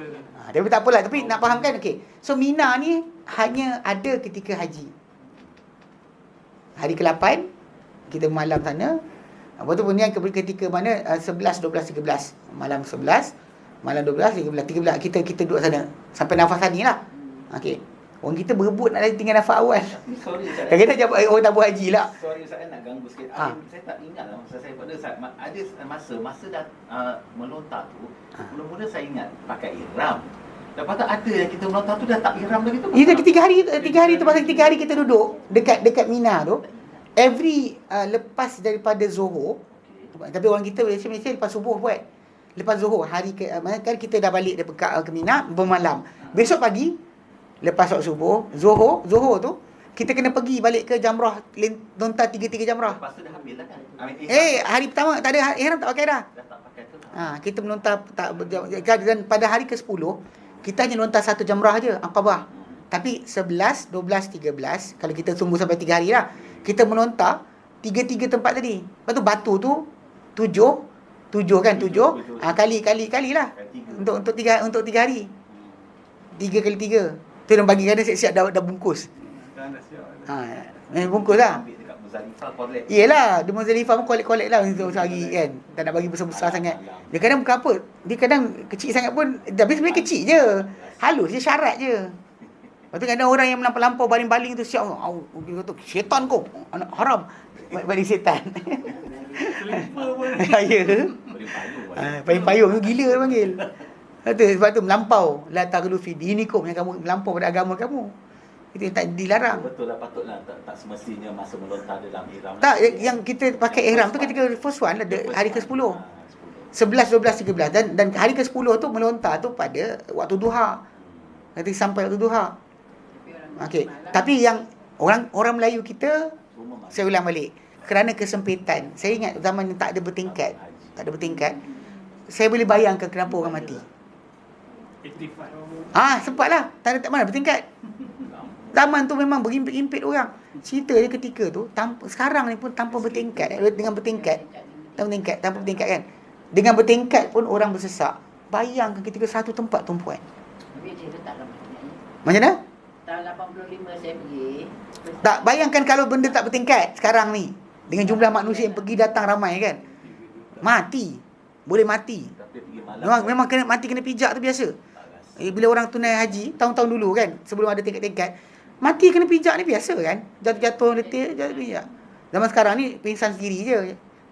Tapi tak apalah. Tapi nak fahamkan, okey. So Mina ni hanya ada ketika haji. Hari ke-8 kita malam sana. Lepas tu kemudian ketika mana 11, 12, 13. Malam 11, malam 12, 13 kita duduk sana sampai nafas tani lah. Okey. Orang kita berebut nak tinggal nafas awal. Sorry Ustaz. Kadang-kadang jawab orang tabur haji lah. Sorry Ustaz nak ganggu sikit. Saya tak ingat lah masa saya pada saat ada masa dah melontar tu, mula-mula saya ingat pakai ihram. Lepas tu ada yang kita melontar tu dah tak ihram lagi tu. Itu 3 hari tu, pasal 3 hari kita duduk dekat Mina tu. Every lepas daripada Zohor, tapi orang kita Malaysia lepas subuh buat. Lepas Zohor hari kan kita dah balik daripada ke Mina bermalam. Besok pagi lepas solat subuh, Zohor tu kita kena pergi balik ke jamrah, lontar 3 jamrah. Lepas tu dah habis lah kan. Hari pertama tak ada ihram, tak pakai dah. Dah tak pakai tu. Kita melontar dan pada hari ke-10 kita hanya lontar 1 jamrah je, Aqabah. Tapi 11, 12, 13 kalau kita tunggu sampai 3 hari lah, kita melontar 3 tempat tadi. Lepas tu batu tu 7 kan, 7 kali lah. Untuk 3 hari. 3 kali 3. Tu dia bagi kadang siap-siap dah bungkus. Dah siap. Bungkus lah. Ambil dekat Muzdalifah collect. Yelah, di Muzdalifah pun kolek-kolek lah untuk sehari kan. Tak nak bagi besar-besar sangat. Dia kadang bukan apa. Dia kadang kecil sangat pun. Tapi sebenarnya kecil je. Halus je, syarat je. Lepas tu kadang orang yang melampau baling-baling tu siap. Dia kata, syaitan kau. Anak haram. Baling setan. Selipar pun. Ya. Paling payung tu gila dia panggil. Sebab tu melampau. La taghlu fi dinikum, yang kamu melampau pada agama kamu. Itu yang tak dilarang. Betul lah, patutlah tak semestinya masa melontar dalam ihram. Tak, yang kita pakai ihram tu ketika first one lah, hari ke-10. 11, 12, 13 dan hari ke-10 tu melontar tu pada waktu duha. Nanti sampai waktu duha. Okey. Tapi yang orang Melayu kita, saya ulang balik, kerana kesempitan. Saya ingat zaman yang tak ada bertingkat. Saya boleh bayangkan kenapa orang mati. Sempatlah. Tak mana bertingkat. Zaman tu memang berimpit-impit orang. Cerita dia ketika tu sekarang ni pun tanpa bertingkat, dengan bertingkat. tanpa bertingkat kan. Dengan bertingkat pun orang bersesak. Bayangkan ketika satu tempat tumpuan. Tapi saya tak lama sebenarnya. Macam mana? Tahun 85 saya pergi. Tak, bayangkan kalau benda tak bertingkat sekarang ni. Dengan jumlah manusia yang pergi datang ramai kan. Mati. Boleh mati. Tapi pergi malam. Memang kena mati, kena pijak tu biasa. Bila orang tunai haji, tahun-tahun dulu kan, sebelum ada tingkat-tingkat, mati kena pijak ni biasa kan. Jatuh-jatuh letih, jatuh pijak. Zaman sekarang ni pingsan sendiri je.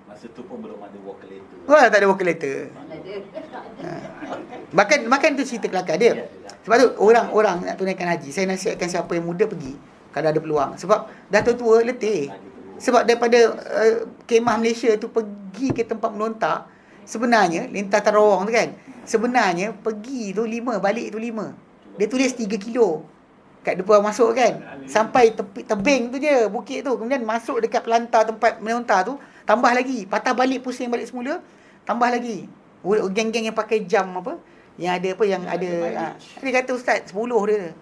Masa tu pun belum ada walker later. Wah, tak ada walker later. Mana ada. Bahkan tu cerita kelakar dia. Sebab tu orang-orang nak tunaikan haji, saya nasihatkan siapa yang muda pergi kalau ada peluang. Sebab dah tua letih. Sebab daripada kemah Malaysia tu pergi ke tempat melontar, sebenarnya lintas Tarawang tu kan, sebenarnya pergi tu 5, balik tu 5. Dia tulis 3 kilo kat depan masuk kan, sampai tepi tebing tu je bukit tu, kemudian masuk dekat pelantar tempat melontar tu, tambah lagi, patah balik, pusing balik semula, tambah lagi. Geng-geng yang pakai jam apa, yang ada apa, yang ada dia kata ustaz 10 dia.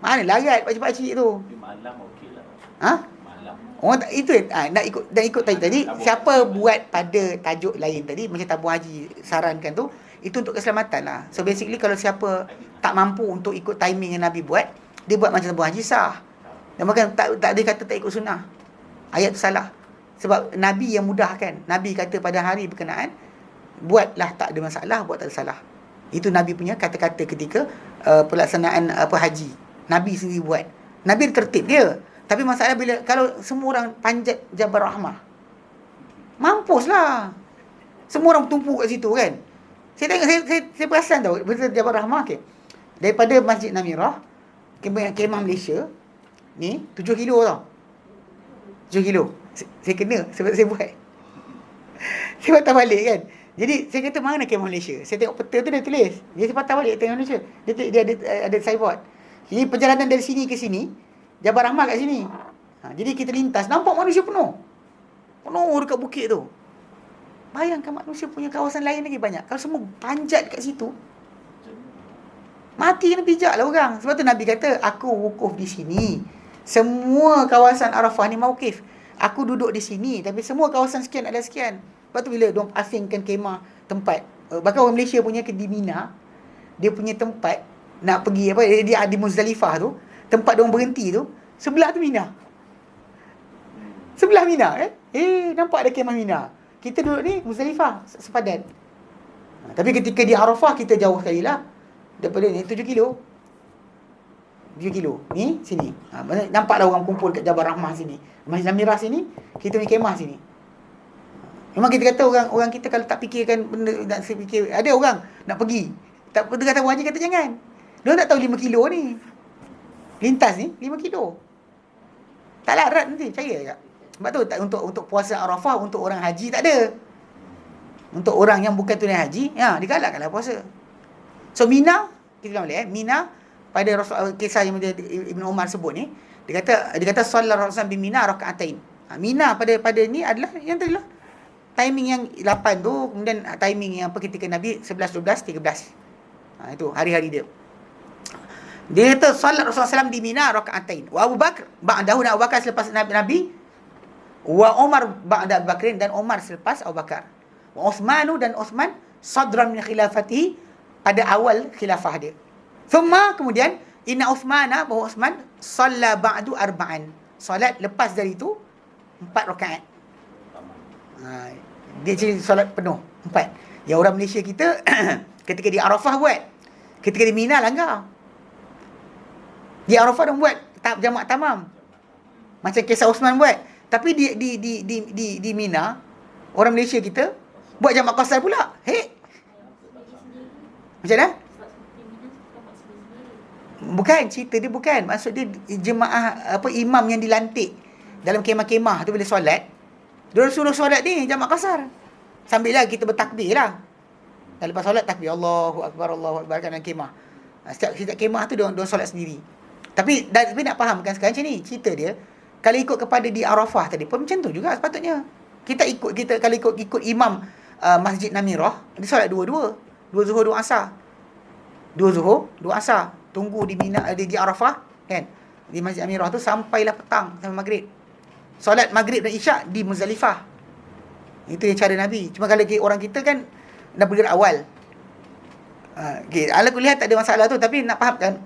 Mana larat pakcik-pakcik tu. Tapi malam okey lah. Ha? Malam. Orang tak itu nak ikut tadi siapa buat pada tajuk lain tadi macam tabung haji sarankan tu, itu untuk keselamatan lah. So basically kalau siapa tak mampu untuk ikut timing yang Nabi buat, dia buat macam tabung haji sah. Dan bahkan tak dia kata tak ikut sunnah. Ayat tu salah. Sebab Nabi yang mudahkan. Nabi kata pada hari berkenaan, buatlah tak ada masalah, buat tak ada salah. Itu Nabi punya kata-kata ketika pelaksanaan haji. Nabi sendiri buat. Nabi tertib dia. Tapi masalah bila kalau semua orang panjat Jabal Rahmah, mampuslah. Semua orang bertumpu kat situ kan. Saya tengok, saya perasan tau, betul Jabal Rahmah okay. Daripada Masjid Namirah, kemah Malaysia ni 7 kilo tau. 7 kilo. Saya kena sebab saya buat. Saya patah balik kan. Jadi saya kata mana kemah Malaysia? Saya tengok peta tu dia tulis. Jadi saya patah balik kemah Malaysia. Dia ada signboard. Jadi perjalanan dari sini ke sini, Jabal Rahmah kat sini. Jadi kita lintas, nampak manusia penuh. Penuh dekat bukit tu. Bayangkan manusia punya kawasan lain lagi banyak. Kalau semua panjat kat situ, mati kena pijak lah orang. Sebab tu Nabi kata, aku wukuf di sini. Semua kawasan Arafah ni mawkif. Aku duduk di sini, tapi semua kawasan sekian ada sekian. Lepas tu bila diorang asingkan kemah tempat, bahkan orang Malaysia punya di Mina, dia punya tempat nak pergi apa, dia di Muzdalifah tu, tempat diorang berhenti tu, sebelah tu Mina. Sebelah Mina kan. Nampak ada kemah Mina. Kita duduk ni Muzdalifah sepadan. Tapi ketika di Arafah kita jauh sekali lah. Daripada ni 7 kilo. 7 kilo. Ni sini. Nampaklah orang kumpul kat Jabal Rahmah sini. Masjid Namirah sini, kita punya kemah sini. Memang kita kata orang kita kalau tak fikirkan benda, nak fikir, ada orang nak pergi, tak dengar tahu haji kata jangan. Dia tak tahu 5 kilo ni. Lintas ni 5 kilo. Tak larat nanti, percaya tak? Sebab tu untuk puasa Arafah untuk orang haji tak ada. Untuk orang yang bukan tunai haji, digalakkanlah puasa. So Mina, kita bilang boleh Mina pada kisah yang Ibn Umar sebut ni, dia kata sallallahu alaihi wasallam bi Mina rakaatain. Mina pada ni adalah yang tadi lah. Timing yang 8 tu, kemudian timing yang ketika Nabi 11, 12, 13. Itu hari-hari dia. Dia kata salat Rasulullah SAW di Mina rakaatain. Wa Abu Bakar ba'dahu, dan Abu Bakar selepas Nabi. Wa Umar ba'da Abu Bakrin, dan Umar selepas Abu Bakar. Wa Uthmanu, dan Uthman sadran min khilafatihi, pada awal khilafah dia. Thumma, kemudian inna Uthmana, bahawa Uthman salla ba'du arba'an. Salat lepas dari itu 4 rakaat. Dia jadi solat penuh 4. Yang orang Malaysia kita ketika di Arafah buat, ketika di Mina langgar. Di Arafah dia buat jamak tamam, macam kisah Osman buat. Tapi di Mina, orang Malaysia kita buat jamak qasar pula. Macam mana? Bukan, cerita dia bukan. Maksud dia jemaah imam yang dilantik dalam kemah-kemah tu bila solat, dia suruh solat ni jamak qasar. Sambil lah kita bertakbir lah. Dan lepas solat takbir Allahu Akbar dalam kemah. Setiap kemah tu dia solat sendiri. Tapi nak fahamkan sekarang macam ni cerita dia. Kalau ikut kepada di Arafah tadi pun macam tu juga sepatutnya. Kita kalau ikut imam Masjid Namirah, dia solat dua-dua. 2 zuhur 2 asar. 2 zuhur 2 asar. Tunggu di Mina, di Arafah kan. Di Masjid Namirah tu sampailah petang sampai maghrib. Solat maghrib dan isyak di Muzdalifah. Itu yang cara Nabi. Cuma kalau orang kita kan dah bergerak awal. Okay. Ala kulihat tak ada masalah tu, tapi nak fahamkan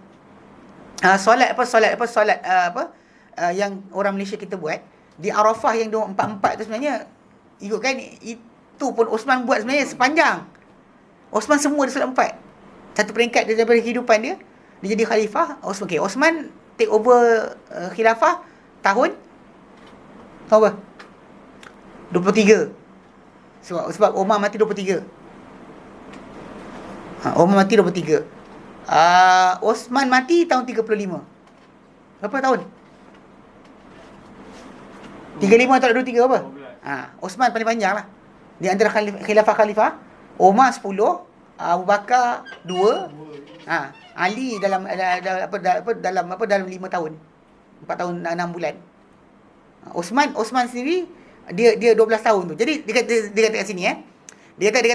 solat yang orang Malaysia kita buat di Arafah yang 244 tu sebenarnya ikutkan itu pun Osman buat sebenarnya sepanjang. Osman semua dia solat 4. Satu peringkat dia daripada kehidupan dia jadi khalifah. Osman take over khilafah tahun apa? 23. Sebab Umar mati 23. Umar mati 23. Osman mati tahun 35. Berapa tahun? 35 atau 23 apa? Osman paling panjang lah. Di antara khilafah-khalifah, Umar 10, Abu Bakar 2, Ali dalam 5 tahun. 4 tahun 6 bulan. Osman sendiri dia 12 tahun tu. Jadi dia kata kat sini Dia kata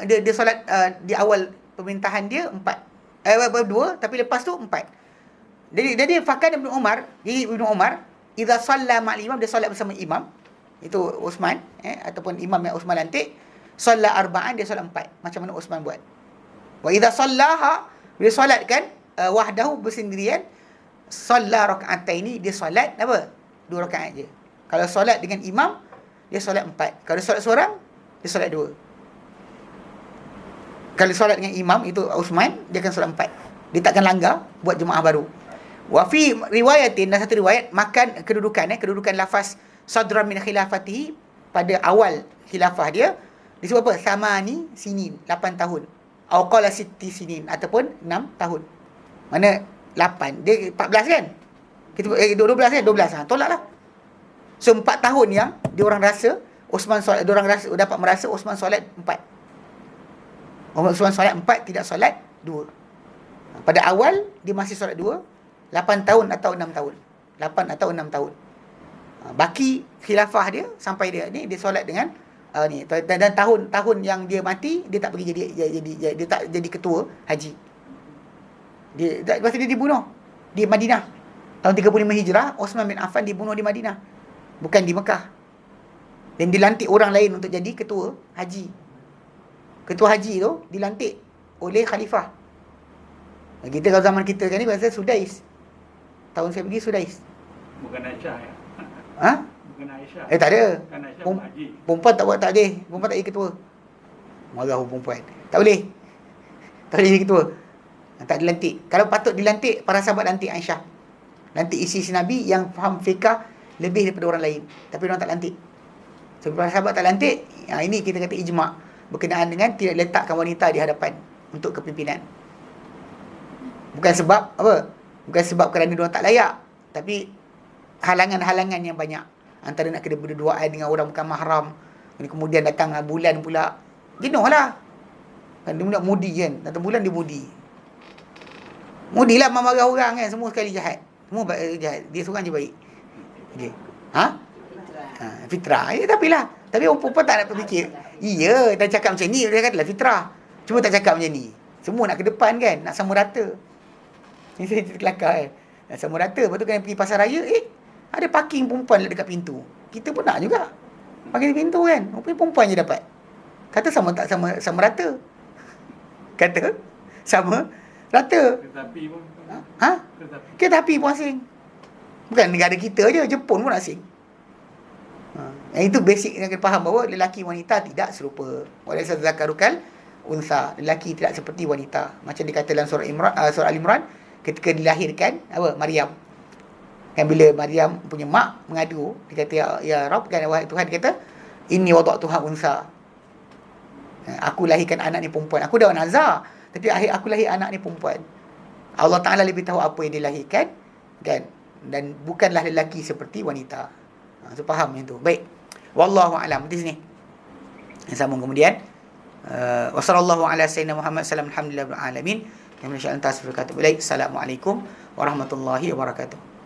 dia solat di awal pemerintahan dia 2, tapi lepas tu 4. Jadi Fakan Ibn Umar, idza shalla ma'al imam, dia solat bersama imam. Itu Osman ataupun imam yang Osman lantik, shalla arba'an, dia solat 4. Macam mana Osman buat. Wa idza shallaha, dia solatkan wahdahu bersendirian, shalla raka'ataini, dia solat apa? 2 rakaat je. Kalau solat dengan imam, dia solat 4. Kalau solat seorang, dia solat 2. Kalau solat dengan imam, itu Osman, dia akan solat 4. Dia takkan langgar buat jemaah baru. Wa fi riwayatin, dan satu riwayat, makan kedudukan lafaz sadran min khilafatihi, pada awal khilafah dia disebut apa? Samani sinin, 8 tahun. Au qala sitti sinin, ataupun 6 tahun. Mana 8? Dia 14 kan? Kita 12 kan? 12. Tolaklah. So 4 tahun yang diorang rasa Osman solat, diorang dapat merasa Osman solat 4. Osman solat 4, tidak solat 2. Pada awal dia masih solat 2, 8 tahun atau 6 tahun. 8 atau 6 tahun. Baki khilafah dia sampai dia solat dengan ni, dan tahun yang dia mati, dia tak pergi dia tak jadi ketua haji. Lepas dia dibunuh di Madinah. Tahun 35 Hijrah, Osman bin Affan dibunuh di Madinah, bukan di Mekah. Dan dilantik orang lain untuk jadi ketua haji. Ketua haji tu dilantik oleh khalifah. Kita kalau zaman kita kan ni bahasa Sudais. Tahun saya pergi Sudais. Bukan Aisyah ya? Bukan Aisyah. Tak ada. Bukan Aisyah haji. Perempuan tak buat, tak boleh. Perempuan tak jadi ketua. Marah perempuan. Tak boleh. Tak boleh jadi ketua. Tak dilantik. Kalau patut dilantik, para sahabat lantik Aisyah. Lantik isi Nabi yang faham fiqah lebih daripada orang lain. Tapi orang tak lantik. Sebab para sahabat tak lantik, ini kita kata ijma' berkenaan dengan tidak letakkan wanita di hadapan untuk kepimpinan. Bukan sebab apa? Bukan sebab kerana diorang tak layak, tapi halangan-halangan yang banyak. Antara nak kena berduaan dengan orang bukan mahram, kemudian datang bulan pula. Jenuh lah. Kan dia nak mudi kan. Datang bulan dia mudi. Mudilah marah orang kan. Semua sekali jahat. Semua jahat. Dia seorang je baik. Okey. Fitrah. Tapi lah. Tapi orang perempuan tak nak berfikir. Iya, dah cakap macam ni, dia katalah fitrah. Cuma tak cakap macam ni. Semua nak ke depan kan. Nak sama rata. Ni saya cerita kelakar kan. Nak sama rata. Lepas tu kena pergi pasar raya. Ada parking perempuan dekat pintu. Kita pun nak juga. Parking di pintu kan. Rupanya perempuan je dapat. Kata sama rata. Kata sama rata. Kereta api pun. Kereta api pun asing. Bukan negara kita je. Jepun pun asing. Itu basic yang kita faham bahawa lelaki wanita tidak serupa. Walaysa zakarukal unsa. Lelaki tidak seperti wanita. Macam dikata dalam surah Al-Imran ketika dilahirkan Maryam. Kan bila Maryam punya mak mengadu, dia kata ya Rabb, kan wahai Tuhan, dia kata inni wada'tuha unsa. Aku lahirkan anak ni perempuan. Aku dah nazar, tapi aku lahir anak ni perempuan. Allah Taala lebih tahu apa yang dilahirkan kan, dan bukanlah lelaki seperti wanita. So faham yang tu. Baik. Wallahu a'lam. Di sini. Sambung kemudian. Wassallallahu ala sayyidina Muhammad sallallahu alhamdulillah rabbil alamin. Assalamualaikum warahmatullahi wabarakatuh.